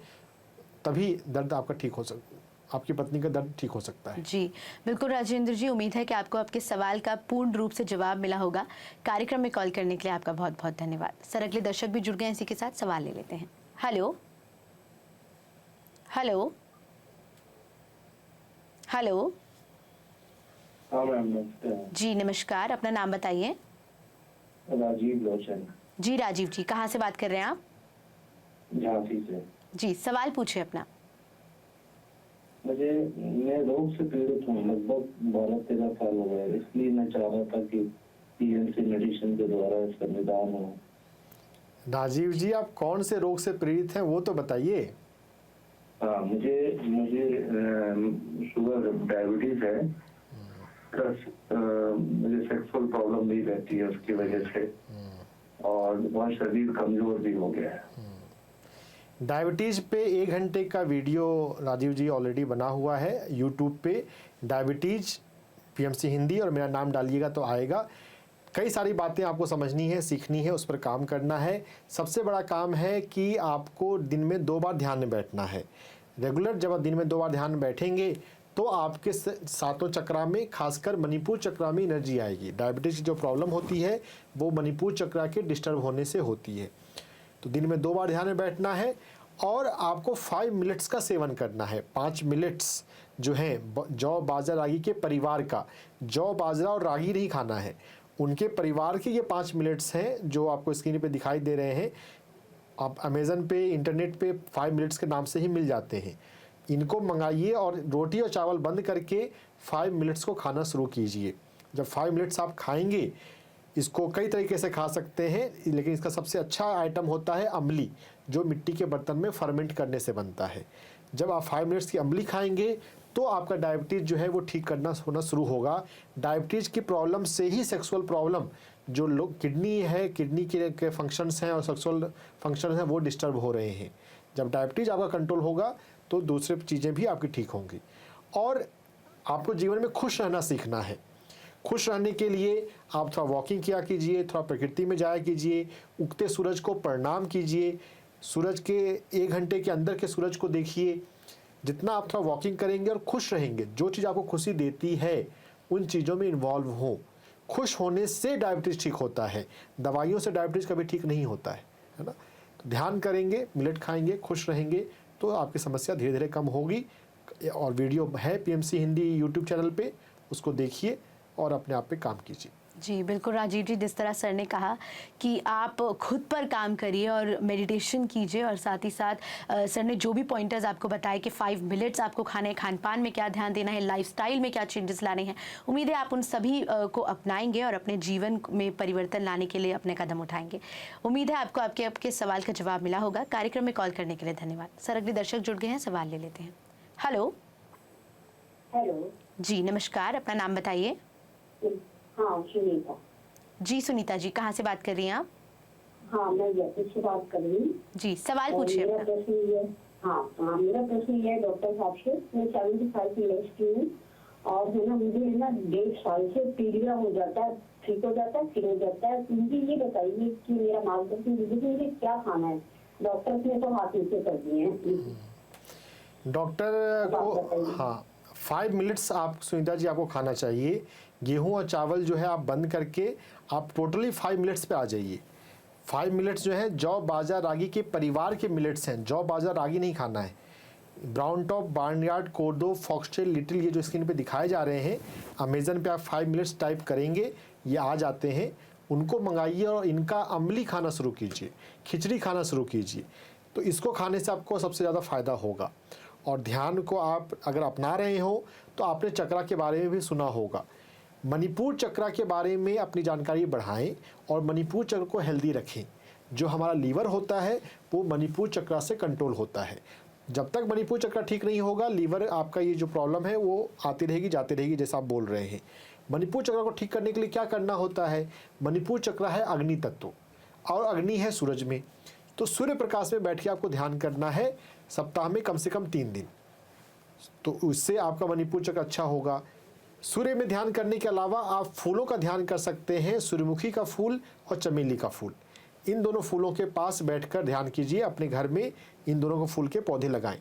तभी दर्द आपका ठीक हो सकता, आपकी पत्नी का दर्द ठीक हो सकता है। जी बिल्कुल राजेंद्र जी, उम्मीद है कि आपको आपके सवाल का पूर्ण रूप से जवाब मिला होगा। कार्यक्रम में कॉल करने के लिए आपका बहुत बहुत धन्यवाद। सर, अगले दर्शक भी जुड़ गए, इसी के साथ सवाल ले लेते हैं। Hello hello hello. हाँ मैम, नमस्ते। जी नमस्कार, अपना नाम बताइए। राजीव लोचन, जी राजीव जी, कहाँ से बात कर रहे हैं आप? झांसी से। जी सवाल पूछिए अपना। मैं रोग से पीड़ित हूँ, लगभग 12-13 साल हो गए। इसलिए मैं चाह रहा था कि पीएमसी मेडिसिन के द्वारा इसका निदान हो। राजीव जी, आप कौन से रोग से पीड़ित हैं वो तो बताइए। हाँ, मुझे शुगर, डायबिटीज है, प्लस मुझे सेक्सुअल प्रॉब्लम भी रहती है उसकी वजह से, और बहुत शरीर कमजोर भी हो गया है। डायबिटीज़ पे 1 घंटे का वीडियो राजीव जी ऑलरेडी बना हुआ है यूट्यूब पे। डायबिटीज़ पीएमसी हिंदी और मेरा नाम डालिएगा तो आएगा। कई सारी बातें आपको समझनी है, सीखनी है, उस पर काम करना है। सबसे बड़ा काम है कि आपको दिन में 2 बार ध्यान में बैठना है। रेगुलर जब आप दिन में 2 बार ध्यान में बैठेंगे तो आपके सातों चक्रा में, खासकर मणिपुर चक्रा में एनर्जी आएगी। डायबिटीज़ की जो प्रॉब्लम होती है वो मणिपुर चक्रा के डिस्टर्ब होने से होती है। तो दिन में 2 बार ध्यान में बैठना है, और आपको 5 मिनट्स का सेवन करना है। 5 मिनट्स जो हैं जौ बाजरा रागी के परिवार का, जौ बाजरा और रागी नहीं खाना है, उनके परिवार के ये 5 मिनट्स हैं जो आपको स्क्रीन पे दिखाई दे रहे हैं। आप अमेज़न पे, इंटरनेट पे 5 मिनट्स के नाम से ही मिल जाते हैं। इनको मंगाइए और रोटी और चावल बंद करके 5 मिनट्स को खाना शुरू कीजिए। जब 5 मिनट्स आप खाएंगे, इसको कई तरीके से खा सकते हैं, लेकिन इसका सबसे अच्छा आइटम होता है अम्ली, जो मिट्टी के बर्तन में फर्मेंट करने से बनता है। जब आप 5 मिनट्स की अम्ली खाएंगे तो आपका डायबिटीज़ जो है वो ठीक होना शुरू होगा। डायबिटीज़ की प्रॉब्लम से ही सेक्सुअल प्रॉब्लम, जो लोग किडनी है, किडनी के फंक्शंस हैं और सेक्सुअल फंक्शंस हैं वो डिस्टर्ब हो रहे हैं। जब डायबिटीज़ आपका कंट्रोल होगा तो दूसरी चीज़ें भी आपकी ठीक होंगी। और आपको जीवन में खुश रहना सीखना है। खुश रहने के लिए आप थोड़ा वॉकिंग किया कीजिए, थोड़ा प्रकृति में जाया कीजिए, उगते सूरज को प्रणाम कीजिए, सूरज के 1 घंटे के अंदर के सूरज को देखिए। जितना आप थोड़ा वॉकिंग करेंगे और खुश रहेंगे, जो चीज़ आपको खुशी देती है उन चीज़ों में इन्वॉल्व हो। खुश होने से डायबिटीज़ ठीक होता है, दवाइयों से डायबिटीज़ कभी ठीक नहीं होता है ना। तो ध्यान करेंगे, मिलेट खाएंगे, खुश रहेंगे तो आपकी समस्या धीरे धीरे कम होगी। और वीडियो है पीएमसी हिंदी यूट्यूब चैनल पे, उसको देखिए और अपने आप पे काम कीजिए। जी बिल्कुल राजीव जी, जिस तरह सर ने कहा कि आप खुद पर काम करिए और मेडिटेशन कीजिए, और साथ ही साथ सर ने जो भी पॉइंटर्स आपको बताए कि 5 मिनट्स आपको खाने खान पान में क्या ध्यान देना है, लाइफस्टाइल में क्या चेंजेस लाने हैं, उम्मीद है आप उन सभी को अपनाएंगे और अपने जीवन में परिवर्तन लाने के लिए अपने कदम उठाएंगे। उम्मीद है आपको आपके सवाल का जवाब मिला होगा। कार्यक्रम में कॉल करने के लिए धन्यवाद। सर अगले दर्शक जुड़ गए हैं, सवाल ले लेते हैं। Hello hello. जी नमस्कार, अपना नाम बताइए। हाँ सुनीता। जी सुनीता जी, कहाँ से बात कर रही हैं आप? हाँ मैं जयपुर से बात कर रही हूँ। जी सवाल पूछिए मेरा अपना। प्रश्न ये हाँ मेरा प्रश्न ये है डॉक्टर साहब से, मैं 75 ईयर्स की हूँ और है ना मुझे है ना 1.5 साल से पीलिया हो जाता है, ठीक हो जाता है, फिर हो जाता है। मुझे ये बताइए कि मेरा मार्गदर्शन दीजिए कि मुझे क्या खाना है। डॉक्टर ने तो हाथ नीचे कर दिए हैं। डॉक्टर को हाँ 5 मिनट्स आप सुनीता जी आपको खाना चाहिए। गेहूं और चावल जो है आप बंद करके आप टोटली 5 मिनट्स पे आ जाइए। 5 मिनट्स जो है जौ बाजरा रागी के परिवार के मिलेट्स हैं, जौ बाजरा रागी नहीं खाना है। Brown top, barnyard, kodo, foxtail, little, ये जो स्क्रीन पे दिखाए जा रहे हैं, अमेजन पे आप 5 मिनट्स टाइप करेंगे ये आ जाते हैं, उनको मंगाइए और इनका अम्ली खाना शुरू कीजिए, खिचड़ी खाना शुरू कीजिए। तो इसको खाने से आपको सबसे ज़्यादा फ़ायदा होगा। और ध्यान को आप अगर अपना रहे हो तो आपने चक्रा के बारे में भी सुना होगा। मणिपुर चक्रा के बारे में अपनी जानकारी बढ़ाएं और मणिपुर चक्र को हेल्दी रखें। जो हमारा लीवर होता है वो मणिपुर चक्रा से कंट्रोल होता है। जब तक मणिपुर चक्र ठीक नहीं होगा, लीवर आपका ये जो प्रॉब्लम है वो आती रहेगी जाती रहेगी, जैसा आप बोल रहे हैं। मणिपुर चक्र को ठीक करने के लिए क्या करना होता है? मणिपुर चक्र है अग्नि तत्व और अग्नि है सूरज में, तो सूर्य प्रकाश में बैठ के आपको ध्यान करना है सप्ताह में कम से कम 3 दिन। तो उससे आपका मणिपुर चक्र अच्छा होगा। सूर्य में ध्यान करने के अलावा आप फूलों का ध्यान कर सकते हैं, सूर्यमुखी का फूल और चमेली का फूल। इन दोनों फूलों के पास बैठकर ध्यान कीजिए, अपने घर में इन दोनों को फूल के पौधे लगाएं,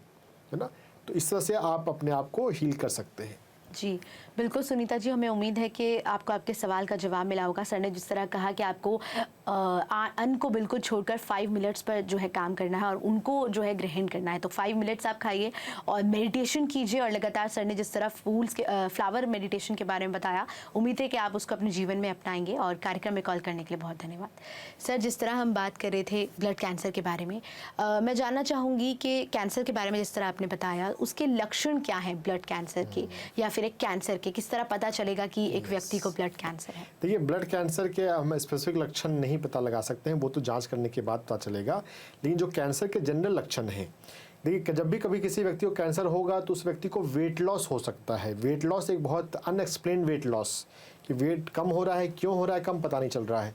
है ना। तो इस तरह से आप अपने आप को हील कर सकते हैं। जी बिल्कुल सुनीता जी, हमें उम्मीद है कि आपको आपके सवाल का जवाब मिला होगा। सर ने जिस तरह कहा कि आपको अन्न को बिल्कुल छोड़कर 5 मिनट्स पर जो है काम करना है और उनको जो है ग्रहण करना है, तो 5 मिनट्स आप खाइए और मेडिटेशन कीजिए। और लगातार सर ने जिस तरह फ्लावर मेडिटेशन के बारे में बताया, उम्मीद है कि आप उसको अपने जीवन में अपनाएंगे। और कार्यक्रम में कॉल करने के लिए बहुत धन्यवाद। सर जिस तरह हम बात कर रहे थे ब्लड कैंसर के बारे में, मैं जानना चाहूँगी कि कैंसर के बारे में जिस तरह आपने बताया, उसके लक्षण क्या हैं ब्लड कैंसर के, या फिर एक कैंसर के, किस तरह पता चलेगा कि एक व्यक्ति को ब्लड कैंसर है? देखिए ब्लड कैंसर के हम स्पेसिफिक लक्षण नहीं पता लगा सकते हैं, वो तो जांच करने के बाद पता चलेगा। लेकिन जो कैंसर के जनरल लक्षण हैं, देखिए जब भी कभी किसी व्यक्ति को कैंसर होगा तो उस व्यक्ति को वेट लॉस हो सकता है। वेट लॉस एक बहुत अनएक्सप्लेन्ड वेट लॉस, कि वेट कम हो रहा है, क्यों हो रहा है कम पता नहीं चल रहा है।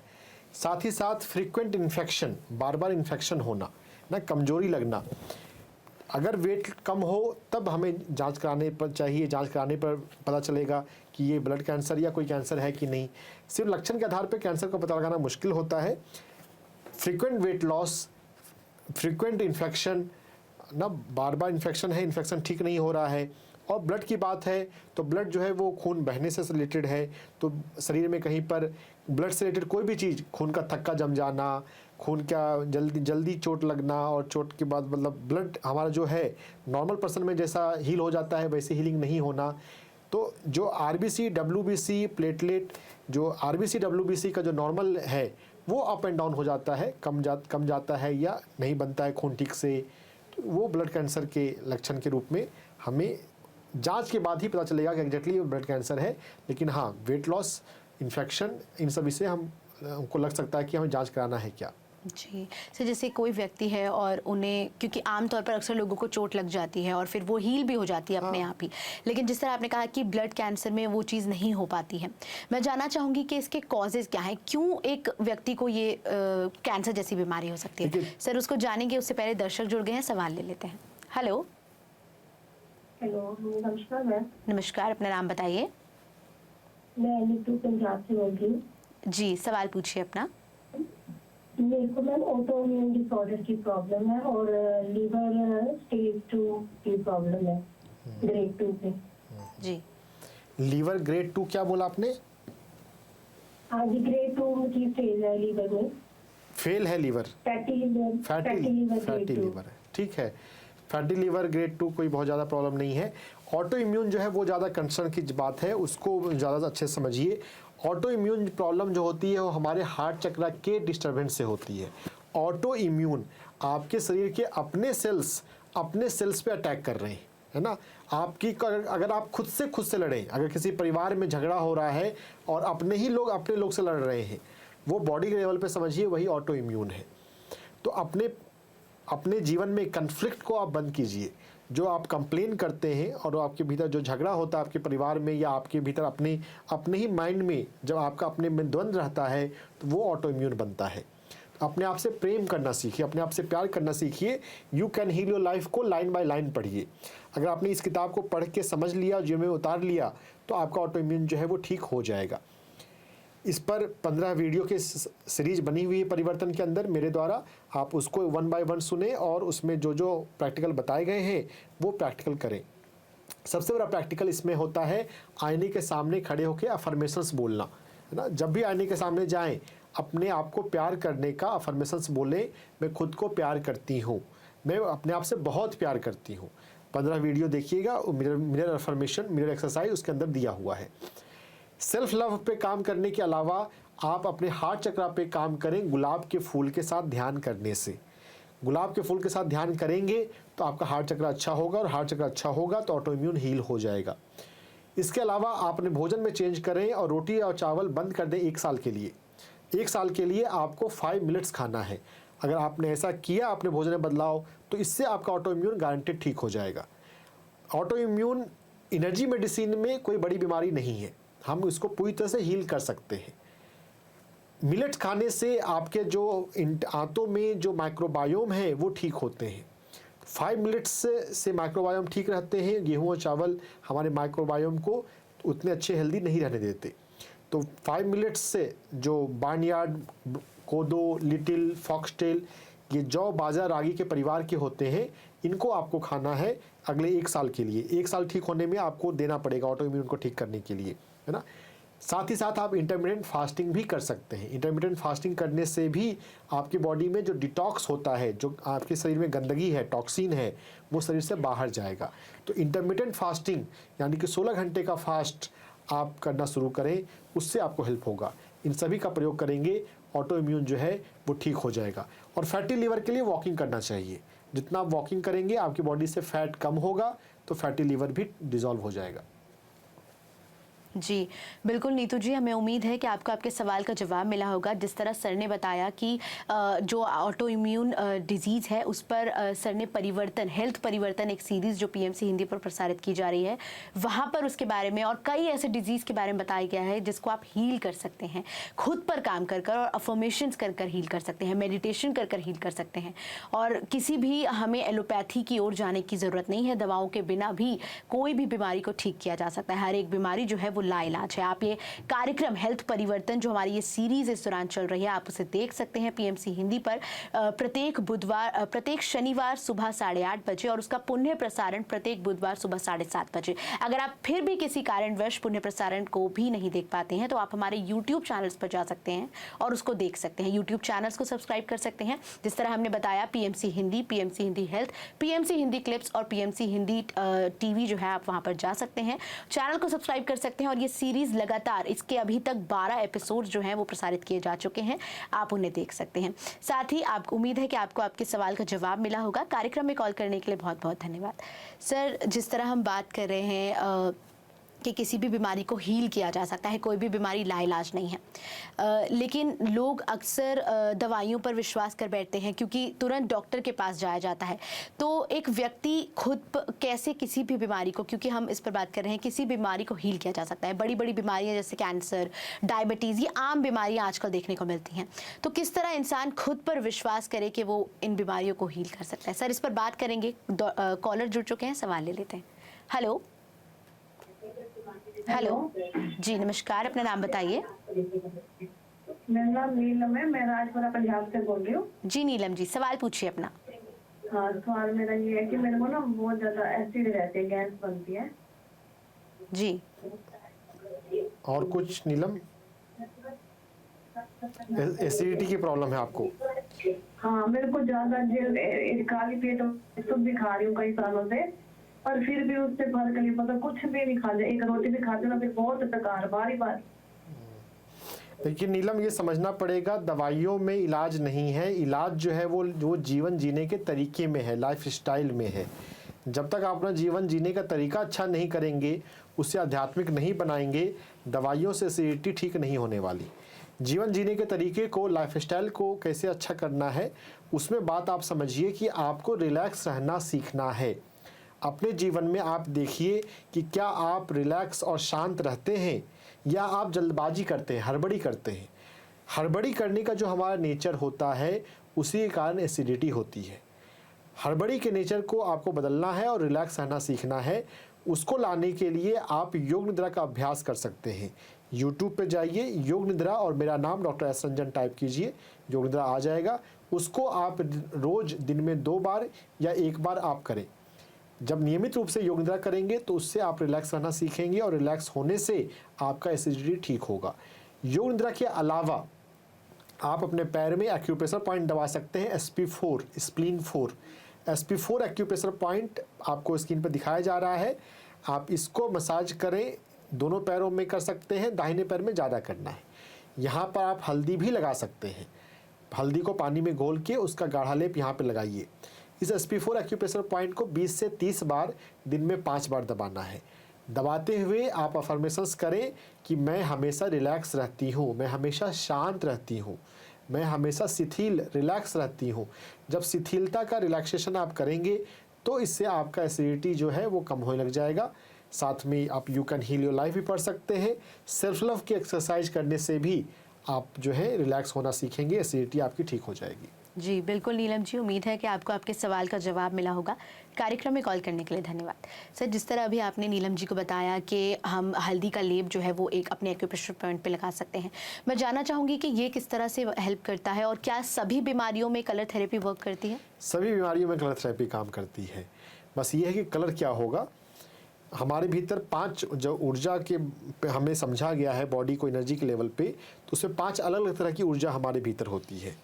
साथ ही साथ फ्रीक्वेंट इन्फेक्शन, बार बार इन्फेक्शन होना ना, कमजोरी लगना। अगर वेट कम हो तब हमें जांच कराने पर चाहिए, जांच कराने पर पता चलेगा कि ये ब्लड कैंसर या कोई कैंसर है कि नहीं। सिर्फ लक्षण के आधार पर कैंसर को पता लगाना मुश्किल होता है। Frequent weight loss, frequent infection ना, बार बार इन्फेक्शन है, इन्फेक्शन ठीक नहीं हो रहा है। और ब्लड की बात है तो ब्लड जो है वो खून बहने से रिलेटेड है, तो शरीर में कहीं पर ब्लड से रिलेटेड कोई भी चीज़, खून का थक्का जम जाना, खून का जल्दी चोट लगना, और चोट के बाद मतलब ब्लड हमारा जो है नॉर्मल पर्सन में जैसा हील हो जाता है वैसे हीलिंग नहीं होना। तो जो RBC, WBC, प्लेटलेट, जो RBC, WBC का जो नॉर्मल है वो अप एंड डाउन हो जाता है, कम जाता है या नहीं बनता है खून ठीक से, तो वो ब्लड कैंसर के लक्षण के रूप में हमें जांच के बाद ही पता चलेगा कि एग्जैक्टली ब्लड कैंसर है। लेकिन हाँ, वेट लॉस, इन्फेक्शन, इन सभी से हमको लग सकता है कि हमें जांच कराना है क्या। जी सर, जैसे कोई व्यक्ति है और उन्हें, क्योंकि आमतौर पर अक्सर लोगों को चोट लग जाती है और फिर वो हील भी हो जाती है अपने आप ही, लेकिन जिस तरह आपने कहा कि ब्लड कैंसर में वो चीज़ नहीं हो पाती है, मैं जानना चाहूँगी कि इसके कॉजेज़ क्या हैं, क्यों एक व्यक्ति को ये कैंसर जैसी बीमारी हो सकती है? सर उसको जानेंगे, उससे पहले दर्शक जुड़ गए हैं, सवाल ले लेते हैं। हेलो नमस्कार मैम। नमस्कार, अपना नाम बताइए। मैं नीतू पंजाब से बोल रही हूँ। जी सवाल पूछिए अपना। मेरे को मैम ऑटो इम्यून डिसऑर्डर की प्रॉब्लम है और लीवर स्टेज 2 की प्रॉब्लम है, ग्रेड 2 पे। जी लीवर ग्रेड 2 क्या बोला आपने? हाँ जी, ग्रेड 2 की फेल है लीवर में। फेल है लीवर? फैटी लीवर है, ठीक है। फैटी लीवर ग्रेड 2 कोई बहुत ज़्यादा प्रॉब्लम नहीं है। ऑटो इम्यून जो है वो ज़्यादा कंसर्न की बात है, उसको ज़्यादा अच्छे से समझिए। ऑटो इम्यून प्रॉब्लम जो होती है वो हमारे हार्ट चक्र के डिस्टर्बेंस से होती है। ऑटो इम्यून आपके शरीर के अपने सेल्स पे अटैक कर रहे हैं, है ना। आपकी अगर आप खुद से लड़ें, अगर किसी परिवार में झगड़ा हो रहा है और अपने ही लोग अपने लोग से लड़ रहे हैं, वो बॉडी के लेवल पे समझिए वही ऑटो इम्यून है। तो अपने जीवन में कन्फ्लिक्ट को आप बंद कीजिए। जो आप कंप्लेन करते हैं और आपके भीतर जो झगड़ा होता है आपके परिवार में या आपके भीतर अपने ही माइंड में, जब आपका अपने में द्वंद्व रहता है तो वो ऑटो इम्यून बनता है। अपने आप से प्रेम करना सीखिए, अपने आप से प्यार करना सीखिए। You can heal your life को लाइन बाय लाइन पढ़िए। अगर आपने इस किताब को पढ़ के समझ लिया, जीवन में उतार लिया, तो आपका ऑटो इम्यून जो है वो ठीक हो जाएगा। इस पर 15 वीडियो की सीरीज बनी हुई है परिवर्तन के अंदर मेरे द्वारा। आप उसको 1 बाय 1 सुने और उसमें जो जो प्रैक्टिकल बताए गए हैं वो प्रैक्टिकल करें। सबसे बड़ा प्रैक्टिकल इसमें होता है आईने के सामने खड़े होकर अफर्मेशंस बोलना, है ना। जब भी आईने के सामने जाएं, अपने आप को प्यार करने का अफर्मेशंस बोलें। मैं खुद को प्यार करती हूँ, मैं अपने आप से बहुत प्यार करती हूँ। 15 वीडियो देखिएगा, मिरर अफर्मेशन, मिरर एक्सरसाइज उसके अंदर दिया हुआ है। सेल्फ लव पे काम करने के अलावा आप अपने हार्ट चक्र पे काम करें गुलाब के फूल के साथ ध्यान करने से। गुलाब के फूल के साथ ध्यान करेंगे तो आपका हार्ट चक्र अच्छा होगा, और हार्ट चक्र अच्छा होगा तो ऑटो इम्यून हील हो जाएगा। इसके अलावा आप अपने भोजन में चेंज करें और रोटी और चावल बंद कर दें 1 साल के लिए। 1 साल के लिए आपको 5 मिनट्स खाना है। अगर आपने ऐसा किया, अपने भोजन में बदलाव, तो इससे आपका ऑटो इम्यून गारंटेड ठीक हो जाएगा। ऑटो इम्यून एनर्जी मेडिसिन में कोई बड़ी बीमारी नहीं है, हम इसको पूरी तरह से हील कर सकते हैं। मिलेट खाने से आपके जो आंतों में जो माइक्रोबायोम है वो ठीक होते हैं। 5 मिनट्स से माइक्रोबायोम ठीक रहते हैं। गेहूं और चावल हमारे माइक्रोबायोम को उतने अच्छे हेल्दी नहीं रहने देते। तो 5 मिनट्स से जो बार्नयार्ड, कोदो, लिटिल, फॉक्सटेल, ये जौ, बाजरा, रागी के परिवार के होते हैं, इनको आपको खाना है अगले 1 साल के लिए। 1 साल ठीक होने में आपको देना पड़ेगा ऑटो इम्यून को ठीक करने के लिए, है ना। साथ ही साथ आप इंटरमिटेंट फास्टिंग भी कर सकते हैं। इंटरमिटेंट फास्टिंग करने से भी आपकी बॉडी में जो डिटॉक्स होता है, जो आपके शरीर में गंदगी है, टॉक्सिन है, वो शरीर से बाहर जाएगा। तो इंटरमिटेंट फास्टिंग यानी कि 16 घंटे का फास्ट आप करना शुरू करें, उससे आपको हेल्प होगा। इन सभी का प्रयोग करेंगे, ऑटो इम्यून जो है वो ठीक हो जाएगा। और फैटी लीवर के लिए वॉकिंग करना चाहिए। जितना आप वॉकिंग करेंगे आपकी बॉडी से फैट कम होगा तो फैटी लीवर भी डिसॉल्व हो जाएगा। जी बिल्कुल नीतू जी, हमें उम्मीद है कि आपको आपके सवाल का जवाब मिला होगा। जिस तरह सर ने बताया कि जो ऑटो इम्यून डिजीज़ है उस पर सर ने हेल्थ परिवर्तन एक सीरीज़ जो पीएमसी हिंदी पर प्रसारित की जा रही है, वहाँ पर उसके बारे में और कई ऐसे डिजीज़ के बारे में बताया गया है जिसको आप हील कर सकते हैं, खुद पर काम कर कर और अफर्मेशंस कर कर हील कर सकते हैं, मेडिटेशन कर कर हील कर सकते हैं। और किसी भी हमें एलोपैथी की ओर जाने की ज़रूरत नहीं है। दवाओं के बिना भी कोई भी बीमारी को ठीक किया जा सकता है। हर एक बीमारी जो है वो लाइलाज है। आप ये कार्यक्रम हेल्थ परिवर्तन जो हमारी ये सीरीज इस दौरान चल रही है, आप उसे देख सकते हैं पीएमसी हिंदी पर प्रत्येक शनिवार सुबह 8:30 बजे और उसका पुण्य प्रसारण प्रत्येक बुधवार सुबह 7:30 बजे। अगर आप फिर भी किसी कारणवश पुण्य प्रसारण को भी नहीं देख पाते हैं तो आप हमारे यूट्यूब चैनल्स पर जा सकते हैं और उसको देख सकते हैं। यूट्यूब चैनल्स को सब्सक्राइब कर सकते हैं, जिस तरह हमने बताया PMC Hindi health, PMC Hindi clips और पीएमसी हिंदी टीवी जो है, आप वहां पर जा सकते हैं, चैनल को सब्सक्राइब कर सकते हैं। और ये सीरीज लगातार, इसके अभी तक 12 एपिसोड जो हैं वो प्रसारित किए जा चुके हैं, आप उन्हें देख सकते हैं। साथ ही आपको उम्मीद है कि आपको आपके सवाल का जवाब मिला होगा। कार्यक्रम में कॉल करने के लिए बहुत बहुत धन्यवाद। सर, जिस तरह हम बात कर रहे हैं कि किसी भी बीमारी को हील किया जा सकता है, कोई भी बीमारी लाइलाज नहीं है, लेकिन लोग अक्सर दवाइयों पर विश्वास कर बैठते हैं क्योंकि तुरंत डॉक्टर के पास जाया जाता है। तो एक व्यक्ति खुद कैसे किसी भी बीमारी को, क्योंकि हम इस पर बात कर रहे हैं, किसी बीमारी को हील किया जा सकता है। बड़ी बड़ी बीमारियां जैसे कैंसर, डायबिटीज़, ये आम बीमारियां आजकल देखने को मिलती हैं। तो किस तरह इंसान खुद पर विश्वास करे कि वो इन बीमारियों को हील कर सकता है? सर, इस पर बात करेंगे। कॉलर जुड़ चुके हैं, सवाल ले लेते हैं। हेलो जी, नमस्कार, अपना नाम बताइए। मेरा नाम नीलम है, मैं राजपुरा पंजाब से बोल रही हूँ। जी नीलम जी, सवाल पूछिए अपना। हाँ, सवाल मेरा ये है कि मेरे को ना बहुत ज्यादा एसिड रहती है, गैस बनती है जी। और कुछ नीलम? एसिडिटी की प्रॉब्लम है आपको? हाँ, मेरे को ज्यादा काली पेट सब भी खा रही हूँ कई सालों से, और फिर भी उससे फर्क नहीं पड़ता। कुछ भी नहीं खा, एक रोटी भी खाते ना फिर बहुत डकार, बारी बार। देखिए नीलम, ये समझना पड़ेगा दवाइयों में इलाज नहीं है। इलाज जो है वो जीवन जीने के तरीके में है, लाइफ स्टाइल में है। जब तक आप अपना जीवन जीने का तरीका अच्छा नहीं करेंगे, उसे आध्यात्मिक नहीं बनाएंगे, दवाइयों से एसिडिटी ठीक नहीं होने वाली। जीवन जीने के तरीके को, लाइफ स्टाइल को कैसे अच्छा करना है, उसमें बात आप समझिए कि आपको रिलैक्स रहना सीखना है। अपने जीवन में आप देखिए कि क्या आप रिलैक्स और शांत रहते हैं या आप जल्दबाजी करते हैं, हड़बड़ी करते हैं। हड़बड़ी करने का जो हमारा नेचर होता है, उसी के कारण एसिडिटी होती है। हड़बड़ी के नेचर को आपको बदलना है और रिलैक्स रहना सीखना है। उसको लाने के लिए आप योग निद्रा का अभ्यास कर सकते हैं। यूट्यूब पे जाइए, योग निद्रा और मेरा नाम डॉक्टर एस रंजन टाइप कीजिए, योग निद्रा आ जाएगा। उसको आप रोज़ दिन में 2 बार या 1 बार आप करें। जब नियमित रूप से योग निद्रा करेंगे तो उससे आप रिलैक्स रहना सीखेंगे और रिलैक्स होने से आपका एसिडिटी ठीक होगा। योग निद्रा के अलावा आप अपने पैर में एक्यूप्रेशर पॉइंट दबा सकते हैं, SP4 spleen 4 SP4 acupressure point आपको स्क्रीन पर दिखाया जा रहा है। आप इसको मसाज करें, दोनों पैरों में कर सकते हैं, दाहिने पैर में ज़्यादा करना है। यहाँ पर आप हल्दी भी लगा सकते हैं। हल्दी को पानी में घोल के उसका गाढ़ा लेप यहाँ पे लगाइए। इस SP4 एक्यूप्रेशर पॉइंट को 20 से 30 बार दिन में 5 बार दबाना है। दबाते हुए आप अफर्मेशंस करें कि मैं हमेशा रिलैक्स रहती हूँ, मैं हमेशा शांत रहती हूँ, मैं हमेशा शिथिल रिलैक्स रहती हूँ। जब शिथिलता का रिलैक्सेशन आप करेंगे तो इससे आपका एसिडिटी जो है वो कम होने लग जाएगा। साथ में आप you can heal your life भी पढ़ सकते हैं। सेल्फ लव की एक्सरसाइज करने से भी आप जो है रिलैक्स होना सीखेंगे, एसिडिटी आपकी ठीक हो जाएगी। जी बिल्कुल नीलम जी, उम्मीद है कि आपको आपके सवाल का जवाब मिला होगा। कार्यक्रम में कॉल करने के लिए धन्यवाद। सर, जिस तरह अभी आपने नीलम जी को बताया कि हम हल्दी का लेप जो है वो एक अपने एक्यूप्रेशर पॉइंट पे लगा सकते हैं, मैं जानना चाहूँगी कि ये किस तरह से हेल्प करता है और क्या सभी बीमारियों में कलर थेरेपी वर्क करती है? सभी बीमारियों में कलर थेरेपी काम करती है। बस ये है कि कलर क्या होगा। हमारे भीतर 5 जो ऊर्जा के हमें समझा गया है बॉडी को एनर्जी के लेवल पे, तो उसमें 5 अलग अलग तरह की ऊर्जा हमारे भीतर होती है।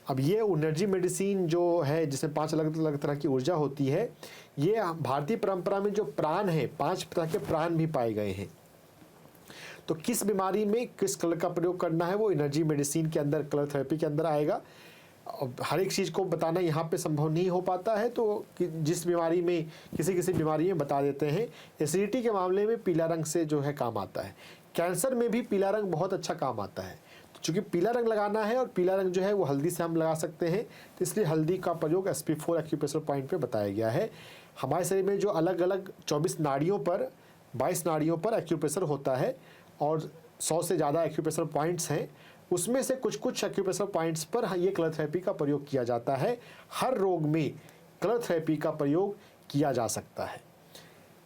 अब ये एनर्जी मेडिसिन जो है जिसमें 5 अलग अलग तरह की ऊर्जा होती है, ये भारतीय परंपरा में जो प्राण है, 5 तरह के प्राण भी पाए गए हैं। तो किस बीमारी में किस कलर का प्रयोग करना है वो एनर्जी मेडिसिन के अंदर, कलर थेरेपी के अंदर आएगा। हर एक चीज़ को बताना यहाँ पे संभव नहीं हो पाता है, तो जिस बीमारी में किसी बीमारी में बता देते हैं। एसिडिटी के मामले में पीला रंग से जो है काम आता है। कैंसर में भी पीला रंग बहुत अच्छा काम आता है। चूँकि पीला रंग लगाना है और पीला रंग जो है वो हल्दी से हम लगा सकते हैं, तो इसलिए हल्दी का प्रयोग SP4 एक्यूप्रेशर पॉइंट पे बताया गया है। हमारे शरीर में जो अलग अलग 24 नाड़ियों पर 22 नाड़ियों पर एक्यूप्रेशर होता है और 100 से ज़्यादा एक्यूप्रेशर पॉइंट्स हैं। उसमें से कुछ एक्यूप्रेशर पॉइंट्स पर ये कलर थेरेपी का प्रयोग किया जाता है। हर रोग में कलर थेरेपी का प्रयोग किया जा सकता है,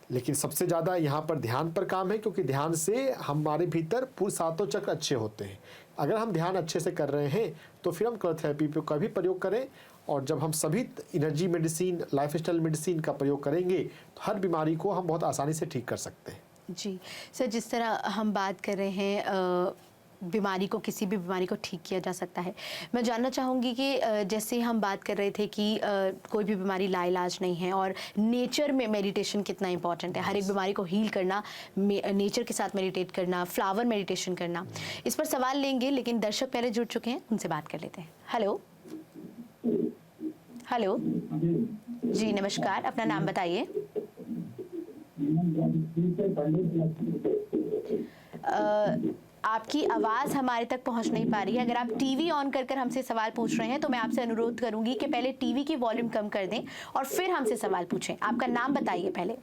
लेकिन सबसे ज़्यादा यहाँ पर ध्यान पर काम है, क्योंकि ध्यान से हमारे भीतर पूरे 7 चक्र अच्छे होते हैं। अगर हम ध्यान अच्छे से कर रहे हैं तो फिर हम कलर थेरेपी का भी प्रयोग करें, और जब हम सभी energy medicine, life style medicine का प्रयोग करेंगे तो हर बीमारी को हम बहुत आसानी से ठीक कर सकते हैं। जी सर, जिस तरह हम बात कर रहे हैं बीमारी को, किसी भी बीमारी को ठीक किया जा सकता है, मैं जानना चाहूँगी कि जैसे हम बात कर रहे थे कि कोई भी बीमारी लाइलाज नहीं है और नेचर में मेडिटेशन कितना इंपॉर्टेंट है। हर एक बीमारी को हील करना, नेचर के साथ मेडिटेट करना, फ्लावर मेडिटेशन करना, इस पर सवाल लेंगे, लेकिन दर्शक पहले जुड़ चुके हैं, उनसे बात कर लेते हैं। हेलो हेलो जी नमस्कार, अपना नाम बताइए। आपकी आवाज़ हमारे तक पहुंच नहीं पा रही है। अगर आप टीवी ऑन कर हमसे सवाल पूछ रहे हैं तो मैं आपसे अनुरोध करूंगी कि पहले टीवी की वॉल्यूम कम कर दें और फिर हमसे सवाल पूछें। आपका नाम बताइए पहले।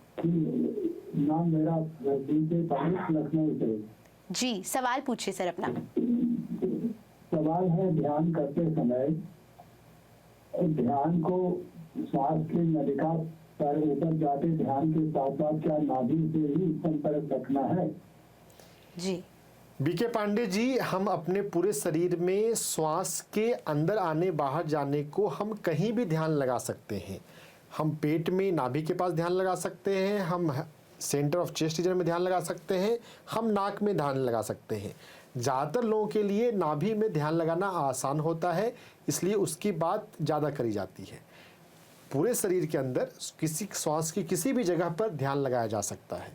नाम मेरा लखनऊ से। जी सवाल पूछिए सर अपना। सवाल है, ध्यान करते समय ध्यान को श्वास की नलिका पर ऊपर जाते ध्यान के साथ साथ क्या नाभि से ही संपर्क रखना है? जी बीके पांडे जी, हम अपने पूरे शरीर में श्वास के अंदर आने बाहर जाने को हम कहीं भी ध्यान लगा सकते हैं। हम पेट में नाभि के पास ध्यान लगा सकते हैं, हम सेंटर ऑफ चेस्ट रीजन में ध्यान लगा सकते हैं, हम नाक में ध्यान लगा सकते हैं। ज़्यादातर लोगों के लिए नाभि में ध्यान लगाना आसान होता है, इसलिए उसकी बात ज़्यादा करी जाती है। पूरे शरीर के अंदर किसी श्वास की किसी भी जगह पर ध्यान लगाया जा सकता है।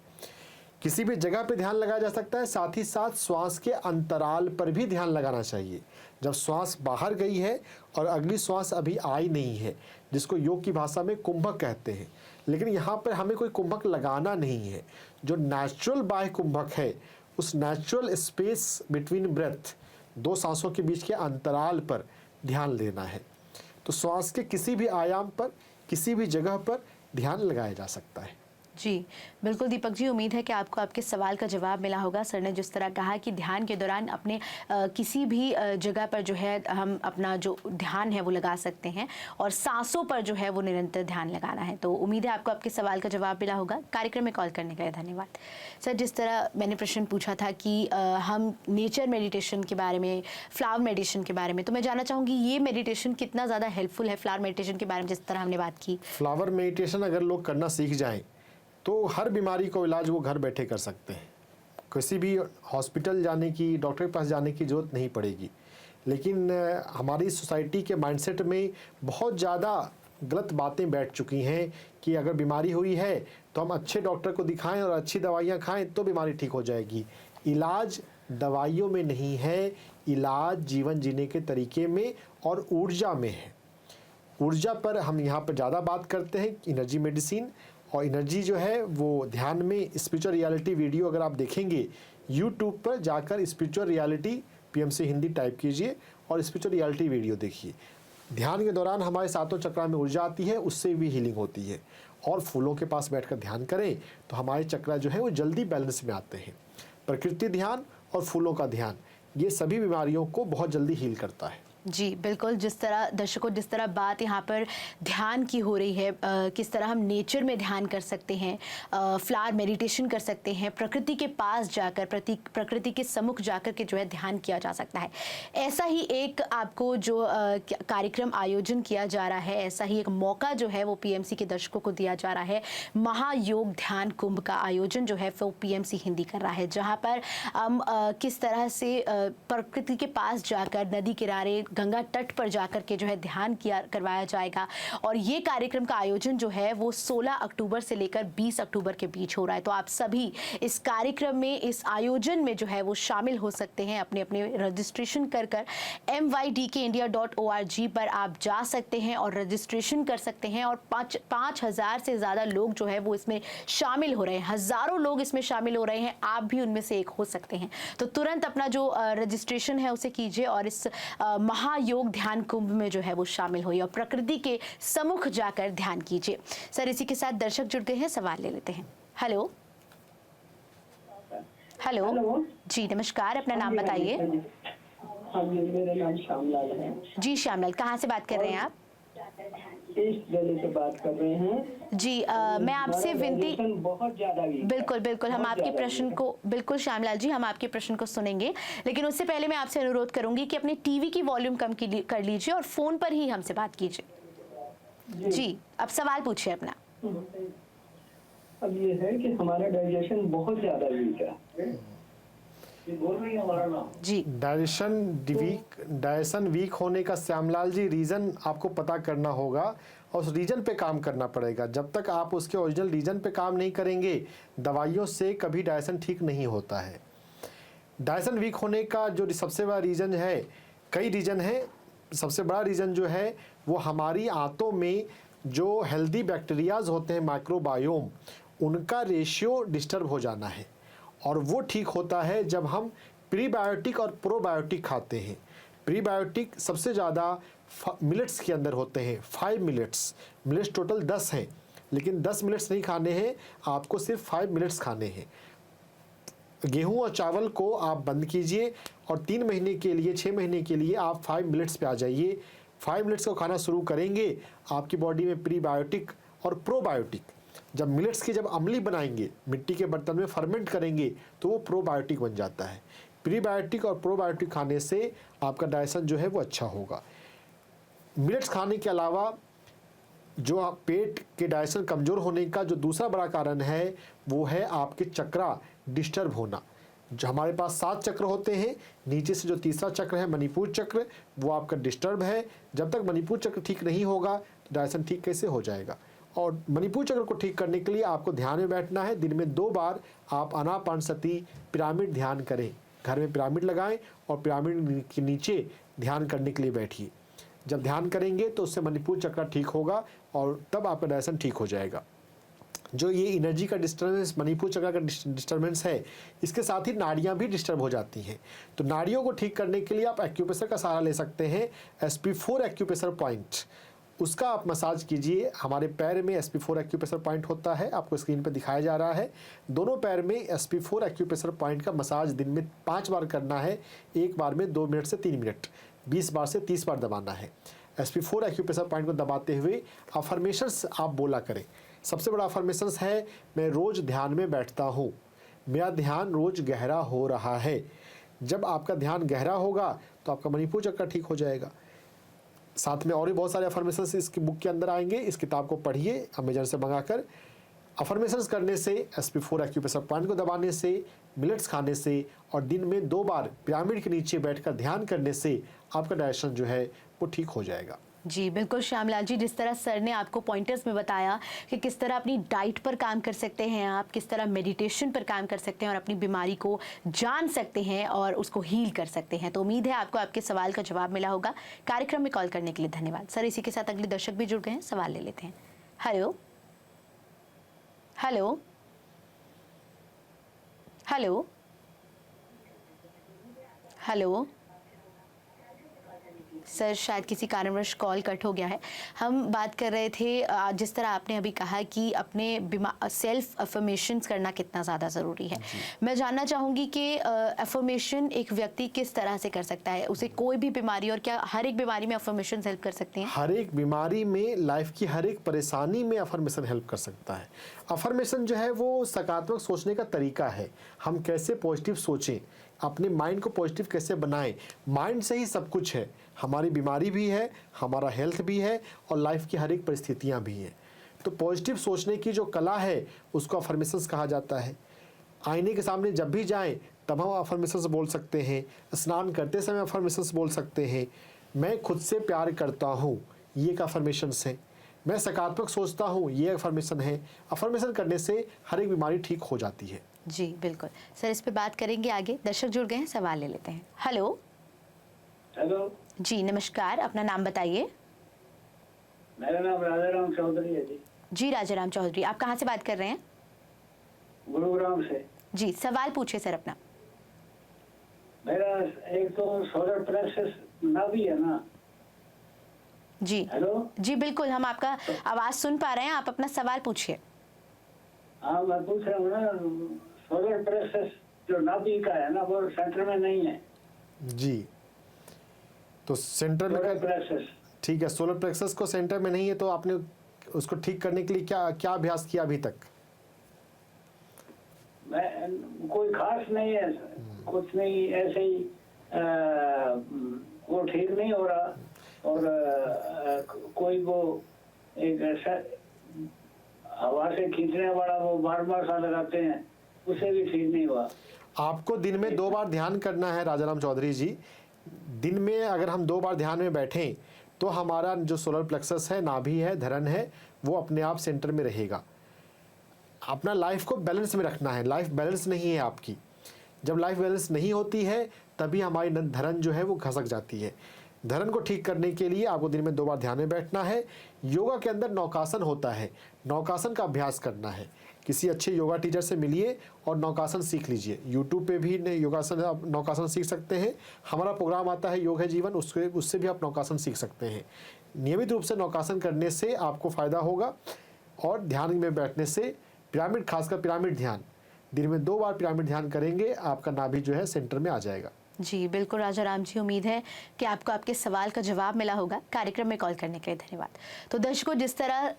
किसी भी जगह पे ध्यान लगाया जा सकता है, साथ ही साथ श्वास के अंतराल पर भी ध्यान लगाना चाहिए। जब श्वास बाहर गई है और अगली श्वास अभी आई नहीं है, जिसको योग की भाषा में कुंभक कहते हैं, लेकिन यहाँ पर हमें कोई कुंभक लगाना नहीं है। जो नेचुरल बाह्य कुंभक है, उस नेचुरल स्पेस बिटवीन ब्रेथ, दो सांसों के बीच के अंतराल पर ध्यान देना है। तो श्वास के किसी भी आयाम पर, किसी भी जगह पर ध्यान लगाया जा सकता है। जी बिल्कुल दीपक जी, उम्मीद है कि आपको आपके सवाल का जवाब मिला होगा। सर ने जिस तरह कहा कि ध्यान के दौरान अपने किसी भी जगह पर जो है हम अपना जो ध्यान है वो लगा सकते हैं और सांसों पर जो है वो निरंतर ध्यान लगाना है। तो उम्मीद है आपको आपके सवाल का जवाब मिला होगा। कार्यक्रम में कॉल करने के लिए धन्यवाद। सर, जिस तरह मैंने प्रश्न पूछा था कि हम नेचर मेडिटेशन के बारे में, फ्लावर मेडिटेशन के बारे में, तो मैं जानना चाहूँगी ये मेडिटेशन कितना ज़्यादा हेल्पफुल है फ्लावर मेडिटेशन के बारे में जिस तरह हमने बात की। फ्लावर मेडिटेशन अगर लोग करना सीख जाएं तो हर बीमारी को इलाज वो घर बैठे कर सकते हैं। किसी भी हॉस्पिटल जाने की, डॉक्टर के पास जाने की ज़रूरत नहीं पड़ेगी। लेकिन हमारी सोसाइटी के माइंडसेट में बहुत ज़्यादा गलत बातें बैठ चुकी हैं कि अगर बीमारी हुई है तो हम अच्छे डॉक्टर को दिखाएं और अच्छी दवाइयाँ खाएं तो बीमारी ठीक हो जाएगी। इलाज दवाइयों में नहीं है, इलाज जीवन जीने के तरीके में और ऊर्जा में है। ऊर्जा पर हम यहाँ पर ज़्यादा बात करते हैं, एनर्जी मेडिसिन। और एनर्जी जो है वो ध्यान में स्पिरिचुअल रियलिटी वीडियो अगर आप देखेंगे यूट्यूब पर जाकर spiritual reality PMC Hindi type कीजिए और स्पिरिचुअल रियलिटी वीडियो देखिए। ध्यान के दौरान हमारे सातों चक्रा में ऊर्जा आती है, उससे भी हीलिंग होती है। और फूलों के पास बैठकर ध्यान करें तो हमारे चक्रा जो है वो जल्दी बैलेंस में आते हैं। प्रकृति ध्यान और फूलों का ध्यान ये सभी बीमारियों को बहुत जल्दी हील करता है। जी बिल्कुल, जिस तरह दर्शकों, जिस तरह बात यहाँ पर ध्यान की हो रही है, किस तरह हम नेचर में ध्यान कर सकते हैं, फ्लावर मेडिटेशन कर सकते हैं, प्रकृति के पास जाकर, प्रकृति के सम्मुख जाकर के जो है ध्यान किया जा सकता है। ऐसा ही एक आपको जो कार्यक्रम आयोजन किया जा रहा है, ऐसा ही एक मौका जो है वो पीएमसी के दर्शकों को दिया जा रहा है। महायोग ध्यान कुंभ का आयोजन जो है वो पीएमसी हिंदी कर रहा है, जहाँ पर हम किस तरह से प्रकृति के पास जाकर, नदी किनारे, गंगा तट पर जाकर के जो है ध्यान करवाया जाएगा। और ये कार्यक्रम का आयोजन जो है वो 16 अक्टूबर से लेकर 20 अक्टूबर के बीच हो रहा है। तो आप सभी इस कार्यक्रम में, इस आयोजन में जो है वो शामिल हो सकते हैं। अपने रजिस्ट्रेशन कर mydkindia.org पर आप जा सकते हैं और रजिस्ट्रेशन कर सकते हैं। और 5,000 से ज़्यादा लोग जो है वो इसमें शामिल हो रहे हैं, हज़ारों लोग इसमें शामिल हो रहे हैं। आप भी उनमें से एक हो सकते हैं। तो तुरंत अपना जो रजिस्ट्रेशन है उसे कीजिए और इस महायोग ध्यान कुंभ में जो है वो शामिल होइए और प्रकृति के सम्मुख जाकर ध्यान कीजिए। सर, इसी के साथ दर्शक जुड़ गए हैं, सवाल ले लेते हैं। हेलो हेलो जी नमस्कार, अपना नाम बताइए। हाँ जी, मेरा नाम श्यामलाल है। जी श्यामलाल, कहाँ से बात कर रहे हैं आप? ईस्ट दिल्ली से बात कर रहे हैं जी। मैं आपसे विनती, बहुत ज्यादा बिल्कुल बिल्कुल, हम आपके प्रश्न को, बिल्कुल श्यामलाल जी, हम आपके प्रश्न को सुनेंगे। लेकिन उससे पहले मैं आपसे अनुरोध करूंगी कि अपने टीवी की वॉल्यूम कम कर लीजिए और फोन पर ही हमसे बात कीजिए। जी, अब सवाल पूछिए अपना। अब ये है कि हमारा डाइजेशन बहुत ज्यादा वीक है। बोल रही है हमारा नाम जी। डाइजेशन वीक होने का श्यामलाल जी रीज़न आपको पता करना होगा और उस रीजन पे काम करना पड़ेगा। जब तक आप उसके ओरिजिनल रीजन पे काम नहीं करेंगे, दवाइयों से कभी डाइजेशन ठीक नहीं होता है। डाइजेशन वीक होने का जो सबसे बड़ा रीज़न है, कई रीज़न है, सबसे बड़ा रीज़न जो है वो हमारी आंतों में जो हेल्दी बैक्टीरियाज होते हैं, माइक्रोबायोम, उनका रेशियो डिस्टर्ब हो जाना है। और वो ठीक होता है जब हम प्रीबायोटिक और प्रोबायोटिक खाते हैं। प्रीबायोटिक सबसे ज़्यादा मिलेट्स के अंदर होते हैं, 5 मिलेट्स टोटल 10 हैं, लेकिन 10 मिलेट्स नहीं खाने हैं, आपको सिर्फ 5 मिलेट्स खाने हैं। गेहूं और चावल को आप बंद कीजिए और 3 महीने के लिए, 6 महीने के लिए आप 5 मिलेट्स पे आ जाइए। 5 मिलेट्स को खाना शुरू करेंगे, आपकी बॉडी में प्रीबायोटिक और प्रोबायोटिक, जब मिलेट्स की जब अमली बनाएंगे, मिट्टी के बर्तन में फर्मेंट करेंगे, तो वो प्रोबायोटिक बन जाता है। प्रीबायोटिक और प्रोबायोटिक खाने से आपका डाइजेशन जो है वो अच्छा होगा। मिलेट्स खाने के अलावा जो पेट के डाइजेशन कमज़ोर होने का जो दूसरा बड़ा कारण है वो है आपके चक्रा डिस्टर्ब होना। जो हमारे पास 7 चक्र होते हैं, नीचे से जो तीसरा चक्र है मणिपुर चक्र, वो आपका डिस्टर्ब है। जब तक मणिपुर चक्र ठीक नहीं होगा तो डाइजेशन ठीक कैसे हो जाएगा। और मणिपुर चक्र को ठीक करने के लिए आपको ध्यान में बैठना है। दिन में 2 बार आप आनापानसति पिरामिड ध्यान करें। घर में पिरामिड लगाएं और पिरामिड के नीचे ध्यान करने के लिए बैठिए। जब ध्यान करेंगे तो उससे मणिपुर चक्र ठीक होगा और तब आपका डायजेशन ठीक हो जाएगा। जो ये एनर्जी का डिस्टर्बेंस, मणिपुर चक्र का डिस्टर्बेंस है, इसके साथ ही नाड़ियाँ भी डिस्टर्ब हो जाती हैं। तो नाड़ियों को ठीक करने के लिए आप एक्यूप्रेशर का सहारा ले सकते हैं। SP4 एक्यूप्रेशर पॉइंट, उसका आप मसाज कीजिए। हमारे पैर में SP4 एक्यूप्रेशर पॉइंट होता है, आपको स्क्रीन पर दिखाया जा रहा है। दोनों पैर में SP4 एक्यूप्रेशर पॉइंट का मसाज दिन में 5 बार करना है। एक बार में 2 मिनट से 3 मिनट, 20 बार से 30 बार दबाना है। SP4 एक्यूप्रेशर पॉइंट को दबाते हुए अफर्मेशंस आप बोला करें। सबसे बड़ा अफर्मेशंस है, मैं रोज़ ध्यान में बैठता हूँ, मेरा ध्यान रोज़ गहरा हो रहा है। जब आपका ध्यान गहरा होगा तो आपका मणिपुर चक्र ठीक हो जाएगा। साथ में और भी बहुत सारे अफर्मेशंस इसकी बुक के अंदर आएंगे, इस किताब को पढ़िए अमेजन से मंगाकर। अफर्मेशंस करने से, SP4 एक्यूप्रेशर पॉइंट को दबाने से, मिलेट्स खाने से और दिन में 2 बार पिरामिड के नीचे बैठकर ध्यान करने से आपका डायजेशन जो है वो ठीक हो जाएगा। जी बिल्कुल श्यामलाल जी, जिस तरह सर ने आपको पॉइंटर्स में बताया कि किस तरह अपनी डाइट पर काम कर सकते हैं आप, किस तरह मेडिटेशन पर काम कर सकते हैं और अपनी बीमारी को जान सकते हैं और उसको हील कर सकते हैं, तो उम्मीद है आपको आपके सवाल का जवाब मिला होगा। कार्यक्रम में कॉल करने के लिए धन्यवाद सर। इसी के साथ अगले दर्शक भी जुड़ गए हैं, सवाल ले लेते हैं। Hello hello hello hello sir, शायद किसी कारणवश कॉल कट हो गया है। हम बात कर रहे थे जिस तरह आपने अभी कहा कि अपने सेल्फ अफर्मेशंस करना कितना ज़्यादा ज़रूरी है। मैं जानना चाहूँगी कि अफर्मेशन एक व्यक्ति किस तरह से कर सकता है, उसे कोई भी बीमारी, और क्या हर एक बीमारी में अफर्मेशन हेल्प कर सकते हैं? हर एक बीमारी में, लाइफ की हर एक परेशानी में अफर्मेशन हेल्प कर सकता है। अफर्मेशन जो है वो सकारात्मक सोचने का तरीका है। हम कैसे पॉजिटिव सोचें, अपने माइंड को पॉजिटिव कैसे बनाएं। माइंड से ही सब कुछ है, हमारी बीमारी भी है, हमारा हेल्थ भी है और लाइफ की हर एक परिस्थितियां भी हैं। तो पॉजिटिव सोचने की जो कला है उसको अफर्मेशंस कहा जाता है। आईने के सामने जब भी जाएं तब हम अफर्मेशंस बोल सकते हैं। स्नान करते समय अफर्मेशंस बोल सकते हैं। मैं खुद से प्यार करता हूँ, ये एक अफर्मेशंस है। मैं सकारात्मक सोचता हूँ, ये अफर्मेशन है। अफर्मेशन करने से हर एक बीमारी ठीक हो जाती है। जी बिल्कुल सर, इस पे बात करेंगे आगे। दर्शक जुड़ गए हैं, सवाल ले लेते हैं। हेलो हेलो जी नमस्कार, अपना नाम बताइए। मेरा नाम राजाराम चौधरी है जी। जी राजाराम चौधरी, आप कहाँ से बात कर रहे हैं? गुरुग्राम से। जी सवाल पूछिए सर अपना। मेरा एक तो सोलर प्लेक्सस नाभि है ना। जी हेलो जी बिल्कुल, हम आपका आवाज़ सुन पा रहे हैं, आप अपना सवाल पूछिए। हाँ मैं पूछ रहा हूँ ना, सोलर प्लेक्सस जो नाभि का है ना वो सेंटर में नहीं है जी, तो सेंटर में सोलर प्लेक्सस। ठीक है, सोलर प्लेक्सस को सेंटर में नहीं है, तो आपने उसको ठीक करने के लिए क्या क्या अभ्यास किया अभी तक? मैं कोई खास नहीं है, कुछ नहीं, ऐसे ही वो ठीक नहीं हो रहा। और कोई वो एक ऐसा हवा से खींचने वाला वो बार बार सा लगाते हैं, उसे भी ठीक नहीं हुआ। आपको दिन में 2 बार ध्यान करना है राजाराम चौधरी जी। दिन में अगर हम 2 बार ध्यान में बैठें तो हमारा जो सोलर प्लेक्सस है, नाभि है, धरण है, वो अपने आप सेंटर में रहेगा। अपना लाइफ को बैलेंस में रखना है। लाइफ बैलेंस नहीं है आपकी। जब लाइफ बैलेंस नहीं होती है तभी हमारी धरण जो है वो खसक जाती है। धरण को ठीक करने के लिए आपको दिन में 2 बार ध्यान में बैठना है। योगा के अंदर नौकासन होता है, नौकासन का अभ्यास करना है। किसी अच्छे योगा टीचर से मिलिए और नौकासन सीख लीजिए। यूट्यूब पे भी योगासन, आप नौकासन सीख सकते हैं। हमारा प्रोग्राम आता है योग है जीवन, उससे भी आप नौकासन सीख सकते हैं। नियमित रूप से नौकासन करने से आपको फ़ायदा होगा। और ध्यान में बैठने से पिरामिड, खासकर पिरामिड ध्यान, दिन में 2 बार पिरामिड ध्यान करेंगे, आपका नाभि जो है सेंटर में आ जाएगा। जी बिल्कुल राजाराम जी, उम्मीद है कि आपको आपके सवाल का जवाब मिला होगा। कार्यक्रम में कॉल करने के लिए धन्यवाद। तो दर्शकों, जिस तरह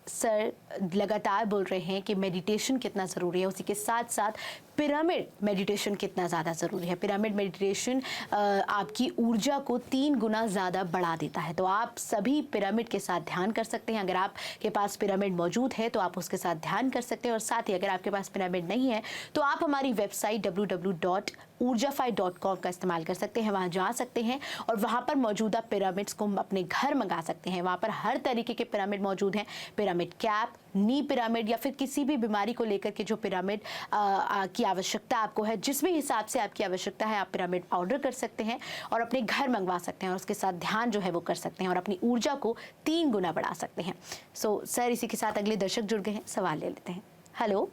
सर लगातार बोल रहे हैं कि मेडिटेशन कितना ज़रूरी है, उसी के साथ साथ पिरामिड मेडिटेशन कितना ज़्यादा ज़रूरी है। पिरामिड मेडिटेशन आपकी ऊर्जा को 3 गुना ज़्यादा बढ़ा देता है। तो आप सभी पिरामिड के साथ ध्यान कर सकते हैं। अगर आपके पास पिरामिड मौजूद है तो आप उसके साथ ध्यान कर सकते हैं, और साथ ही अगर आपके पास पिरामिड नहीं है तो आप हमारी वेबसाइट www.urjafy.com का इस्तेमाल कर सकते हैं। वहाँ जा सकते हैं और वहाँ पर मौजूदा पिरामिड्स को अपने घर मंगा सकते हैं। वहाँ पर हर तरीके के पिरामिड मौजूद हैं। पिरामिड कैप, नी पिरामिड, या फिर किसी भी बीमारी को लेकर के जो पिरामिड की आवश्यकता आपको है, जिस भी हिसाब से आपकी आवश्यकता है, आप पिरामिड ऑर्डर कर सकते हैं और अपने घर मंगवा सकते हैं और उसके साथ ध्यान जो है वो कर सकते हैं और अपनी ऊर्जा को 3 गुना बढ़ा सकते हैं। सो सर, इसी के साथ अगले दर्शक जुड़ गए हैं, सवाल ले लेते हैं। हेलो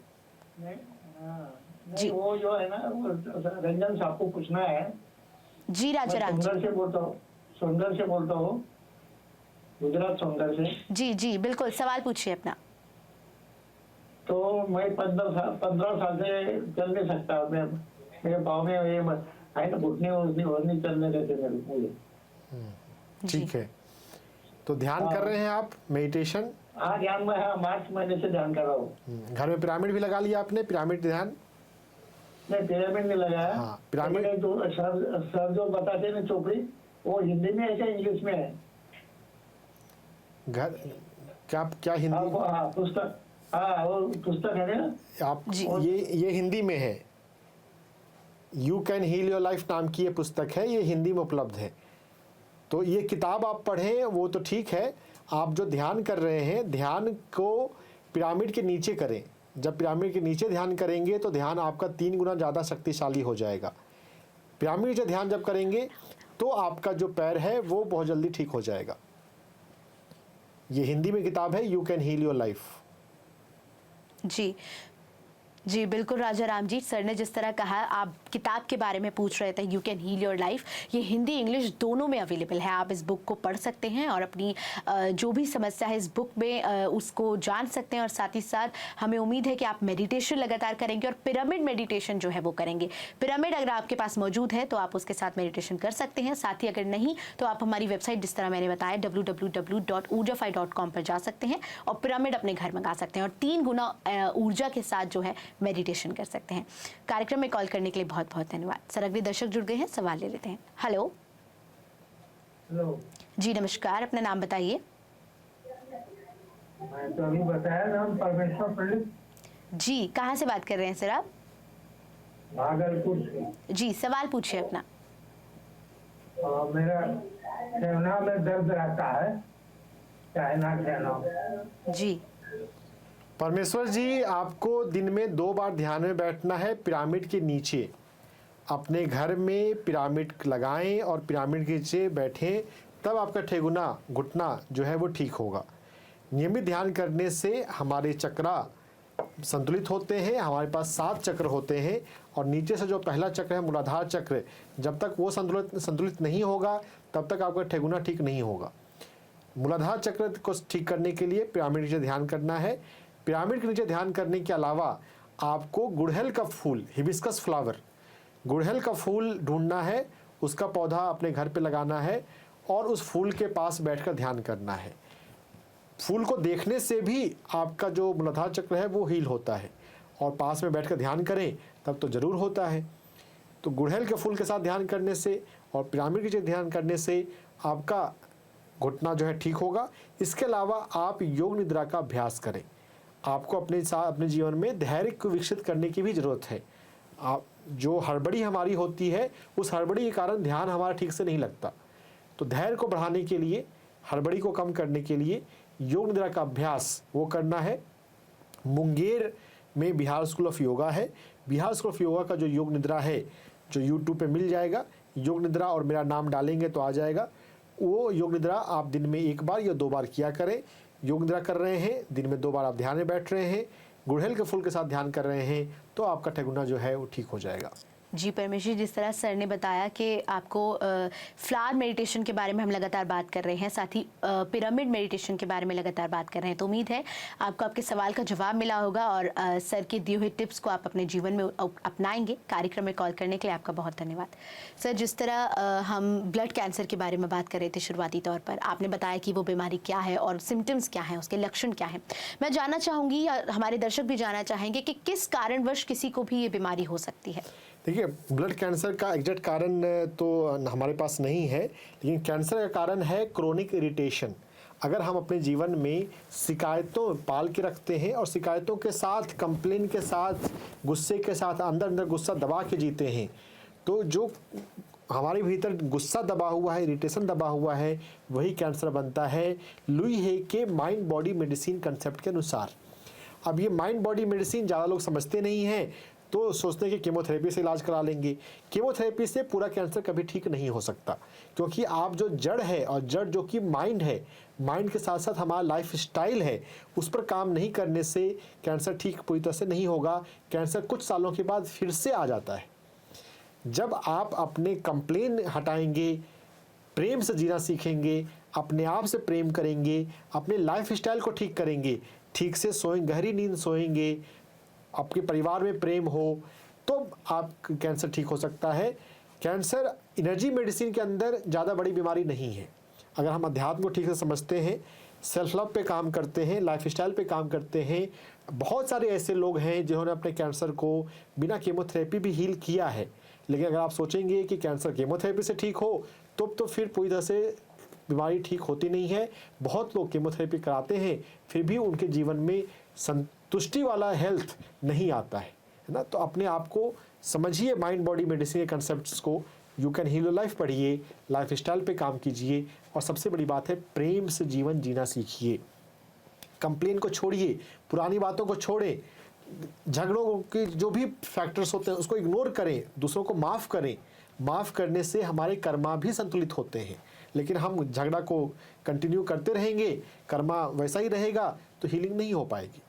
जी, वो जो है ना, रंजन साहब को पूछना है। जी राजा राम जी। सोनगढ़ से बोलता हूँ, गुजरात सोनगढ़ से। जी जी बिल्कुल, सवाल पूछिए अपना। तो मैं 15 साल से चल नहीं सकता। मेरे पाँव में ये है ना, घुटने नहीं चलने देते मुझे। ठीक है, तो ध्यान कर रहे हैं आप, मेडिटेशन? हाँ, ध्यान में, हाँ, मार्च महीने से ध्यान कर रहा हूँ। घर में पिरामिड भी लगा लिया आपने? पिरामिड ध्यान? नहीं, पिरामिड नहीं लगाया। हाँ, पिरामिड जो सर जो बताते हैं ना चोपड़ी, वो हिंदी में है क्या इंग्लिश में है? घर क्या हिंदी? हाँ, पुस्तक, हाँ वो पुस्तक है ना आप? ये हिंदी में है। You can heal your life नाम की ये पुस्तक है, ये हिंदी में उपलब्ध है। तो ये किताब आप पढ़ें वो तो ठीक है। आप जो ध्यान कर रहे हैं, ध्यान को पिरामिड के नीचे करें। जब पिरामिड के नीचे ध्यान करेंगे तो ध्यान आपका 3 गुना ज़्यादा शक्तिशाली हो जाएगा। पिरामिड से ध्यान जब करेंगे तो आपका जो पैर है वो बहुत जल्दी ठीक हो जाएगा। ये हिंदी में किताब है, you can heal your life. जी जी बिल्कुल राजा राम जी, सर ने जिस तरह कहा, आप किताब के बारे में पूछ रहे थे, you can heal your life, ये हिंदी इंग्लिश दोनों में अवेलेबल है। आप इस बुक को पढ़ सकते हैं और अपनी जो भी समस्या है इस बुक में उसको जान सकते हैं। और साथ ही साथ हमें उम्मीद है कि आप मेडिटेशन लगातार करेंगे और पिरामिड मेडिटेशन जो है वो करेंगे। पिरामिड अगर आपके पास मौजूद है तो आप उसके साथ मेडिटेशन कर सकते हैं। साथ ही अगर नहीं तो आप हमारी वेबसाइट, जिस तरह मैंने बताया, www.urjafy.com पर जा सकते हैं और पिरामिड अपने घर मंगा सकते हैं और 3 गुना ऊर्जा के साथ जो है मेडिटेशन कर सकते हैं। कार्यक्रम में कॉल करने के लिए बहुत बहुत धन्यवाद। सर, अगले दर्शक जुड़ गए हैं, सवाल ले लेते हैं। हेलो जी नमस्कार, अपना नाम बताइए। मैं तो अभी बताया नाम परमेश्वर पंडित। जी, कहाँ से बात कर रहे हैं सर आप? भागलपुर से। जी, सवाल पूछिए अपना। मेरा ठेवना में दर्द रहता है, चाइना ठेवना। जी परमेश्वर जी, आपको दिन में 2 बार ध्यान में बैठना है पिरामिड के नीचे। अपने घर में पिरामिड लगाएं और पिरामिड के नीचे बैठें, तब आपका ठेगुना, घुटना जो है वो ठीक होगा। नियमित ध्यान करने से हमारे चक्रा संतुलित होते हैं। हमारे पास 7 चक्र होते हैं और नीचे से जो पहला चक्र है मूलाधार चक्र, जब तक वो संतुलित नहीं होगा तब तक आपका ठेगुना ठीक नहीं होगा। मूलाधार चक्र को ठीक करने के लिए पिरामिड के नीचे ध्यान करना है। पिरामिड के नीचे ध्यान करने के अलावा आपको गुड़हल का फूल, हिबिस्कस फ्लावर, गुड़हल का फूल ढूंढना है, उसका पौधा अपने घर पे लगाना है और उस फूल के पास बैठकर ध्यान करना है। फूल को देखने से भी आपका जो मूलाधार चक्र है वो हील होता है और पास में बैठकर ध्यान करें तब तो ज़रूर होता है। तो गुड़हल के फूल के साथ ध्यान करने से और पिरामिड के नीचे ध्यान करने से आपका घुटना जो है ठीक होगा। इसके अलावा आप योग निद्रा का अभ्यास करें। आपको अपने जीवन में धैर्य को विकसित करने की भी ज़रूरत है। आप जो हड़बड़ी हमारी होती है, उस हड़बड़ी के कारण ध्यान हमारा ठीक से नहीं लगता। तो धैर्य को बढ़ाने के लिए, हड़बड़ी को कम करने के लिए योग निद्रा का अभ्यास वो करना है। मुंगेर में बिहार स्कूल ऑफ योगा है। बिहार स्कूल ऑफ योगा का जो योग निद्रा है, जो यूट्यूब पे मिल जाएगा, योग निद्रा और मेरा नाम डालेंगे तो आ जाएगा। वो योग निद्रा आप दिन में 1 बार या 2 बार किया करें। योग निद्रा कर रहे हैं, दिन में 2 बार आप ध्यान में बैठ रहे हैं, गुड़हल के फूल के साथ ध्यान कर रहे हैं, तो आपका ठेगुना जो है वो ठीक हो जाएगा। जी परमेश, जिस तरह सर ने बताया कि आपको फ्लावर मेडिटेशन के बारे में हम लगातार बात कर रहे हैं, साथ ही पिरामिड मेडिटेशन के बारे में लगातार बात कर रहे हैं, तो उम्मीद है आपको आपके सवाल का जवाब मिला होगा और सर के दिए हुए टिप्स को आप अपने जीवन में अपनाएंगे। कार्यक्रम में कॉल करने के लिए आपका बहुत धन्यवाद। सर, जिस तरह हम ब्लड कैंसर के बारे में बात कर रहे थे शुरुआती तौर पर, आपने बताया कि वो बीमारी क्या है और सिम्टम्स क्या हैं, उसके लक्षण क्या हैं। मैं जानना चाहूँगी, हमारे दर्शक भी जानना चाहेंगे कि किस कारणवश किसी को भी ये बीमारी हो सकती है। देखिए, ब्लड कैंसर का एग्जैक्ट कारण तो हमारे पास नहीं है, लेकिन कैंसर का कारण है क्रोनिक इरिटेशन। अगर हम अपने जीवन में शिकायतों पाल के रखते हैं और शिकायतों के साथ, कंप्लेन के साथ, गुस्से के साथ अंदर अंदर गुस्सा दबा के जीते हैं, तो जो हमारे भीतर गुस्सा दबा हुआ है, इरिटेशन दबा हुआ है, वही कैंसर बनता है लुई हे के माइंड बॉडी मेडिसिन कंसेप्ट के अनुसार। अब ये माइंड बॉडी मेडिसिन ज़्यादा लोग समझते नहीं हैं, तो सोचते हैं कि कीमोथेरेपी से इलाज करा लेंगे। कीमोथेरेपी से पूरा कैंसर कभी ठीक नहीं हो सकता, क्योंकि आप जो जड़ है, और जड़ जो कि माइंड है, माइंड के साथ साथ हमारा लाइफ स्टाइल है, उस पर काम नहीं करने से कैंसर ठीक पूरी तरह से नहीं होगा। कैंसर कुछ सालों के बाद फिर से आ जाता है। जब आप अपने कंप्लेन हटाएंगे, प्रेम से जीना सीखेंगे, अपने आप से प्रेम करेंगे, अपने लाइफ स्टाइल को ठीक करेंगे, ठीक से सोएंगे, गहरी नींद सोएंगे, आपके परिवार में प्रेम हो, तो आप कैंसर ठीक हो सकता है। कैंसर एनर्जी मेडिसिन के अंदर ज़्यादा बड़ी बीमारी नहीं है। अगर हम अध्यात्म को ठीक से समझते हैं, सेल्फ लव पे काम करते हैं, लाइफ स्टाइल पे काम करते हैं, बहुत सारे ऐसे लोग हैं जिन्होंने अपने कैंसर को बिना कीमोथेरेपी भी हील किया है। लेकिन अगर आप सोचेंगे कि कैंसर कीमोथेरेपी से ठीक हो, तो फिर पूरी तरह से बीमारी ठीक होती नहीं है। बहुत लोग कीमोथेरेपी कराते हैं, फिर भी उनके जीवन में संतुष्टि वाला हेल्थ नहीं आता है ना। तो अपने आप को समझिए, माइंड बॉडी मेडिसिन के कंसेप्ट्स को, you can heal your life पढ़िए, लाइफ स्टाइल पे काम कीजिए, और सबसे बड़ी बात है प्रेम से जीवन जीना सीखिए। कंप्लेन को छोड़िए, पुरानी बातों को छोड़ें, झगड़ों के जो भी फैक्टर्स होते हैं उसको इग्नोर करें, दूसरों को माफ़ करें। माफ़ करने से हमारे कर्मा भी संतुलित होते हैं। लेकिन हम झगड़ा को कंटिन्यू करते रहेंगे, कर्मा वैसा ही रहेगा, तो हीलिंग नहीं हो पाएगी।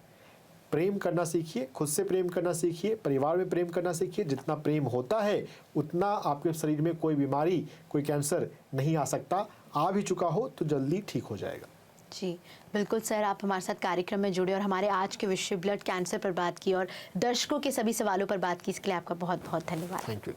प्रेम करना सीखिए, खुद से प्रेम करना सीखिए, परिवार में प्रेम करना सीखिए। जितना प्रेम होता है उतना आपके शरीर में कोई बीमारी, कोई कैंसर नहीं आ सकता। आ भी चुका हो तो जल्दी ठीक हो जाएगा। जी बिल्कुल सर, आप हमारे साथ कार्यक्रम में जुड़े और हमारे आज के विषय ब्लड कैंसर पर बात की और दर्शकों के सभी सवालों पर बात की, इसके लिए आपका बहुत बहुत धन्यवाद। Thank you.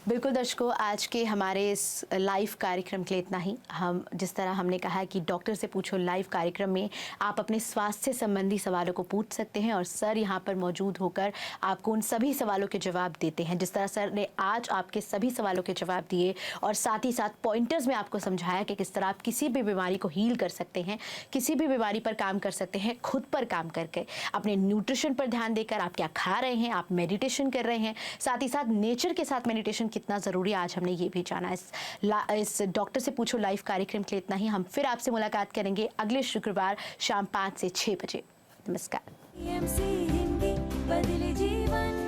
बिल्कुल दर्शकों, आज के हमारे इस लाइव कार्यक्रम के लिए इतना ही। हम जिस तरह हमने कहा कि डॉक्टर से पूछो लाइव कार्यक्रम में आप अपने स्वास्थ्य संबंधी सवालों को पूछ सकते हैं और सर यहाँ पर मौजूद होकर आपको उन सभी सवालों के जवाब देते हैं। जिस तरह सर ने आज आपके सभी सवालों के जवाब दिए और साथ ही साथ पॉइंटर्स में आपको समझाया कि किस तरह आप किसी भी बीमारी को हील कर सकते हैं, किसी भी बीमारी पर काम कर सकते हैं, खुद पर काम करके, अपने न्यूट्रिशन पर ध्यान देकर, आप क्या खा रहे हैं, आप मेडिटेशन कर रहे हैं, साथ ही साथ नेचर के साथ मेडिटेशन कितना ज़रूरी है, आज हमने ये भी जाना। इस डॉक्टर से पूछो लाइव कार्यक्रम के लिए इतना ही। हम फिर आपसे मुलाकात करेंगे अगले शुक्रवार शाम 5 से 6 बजे। नमस्कार। TMC हिंदी बदले जीवन।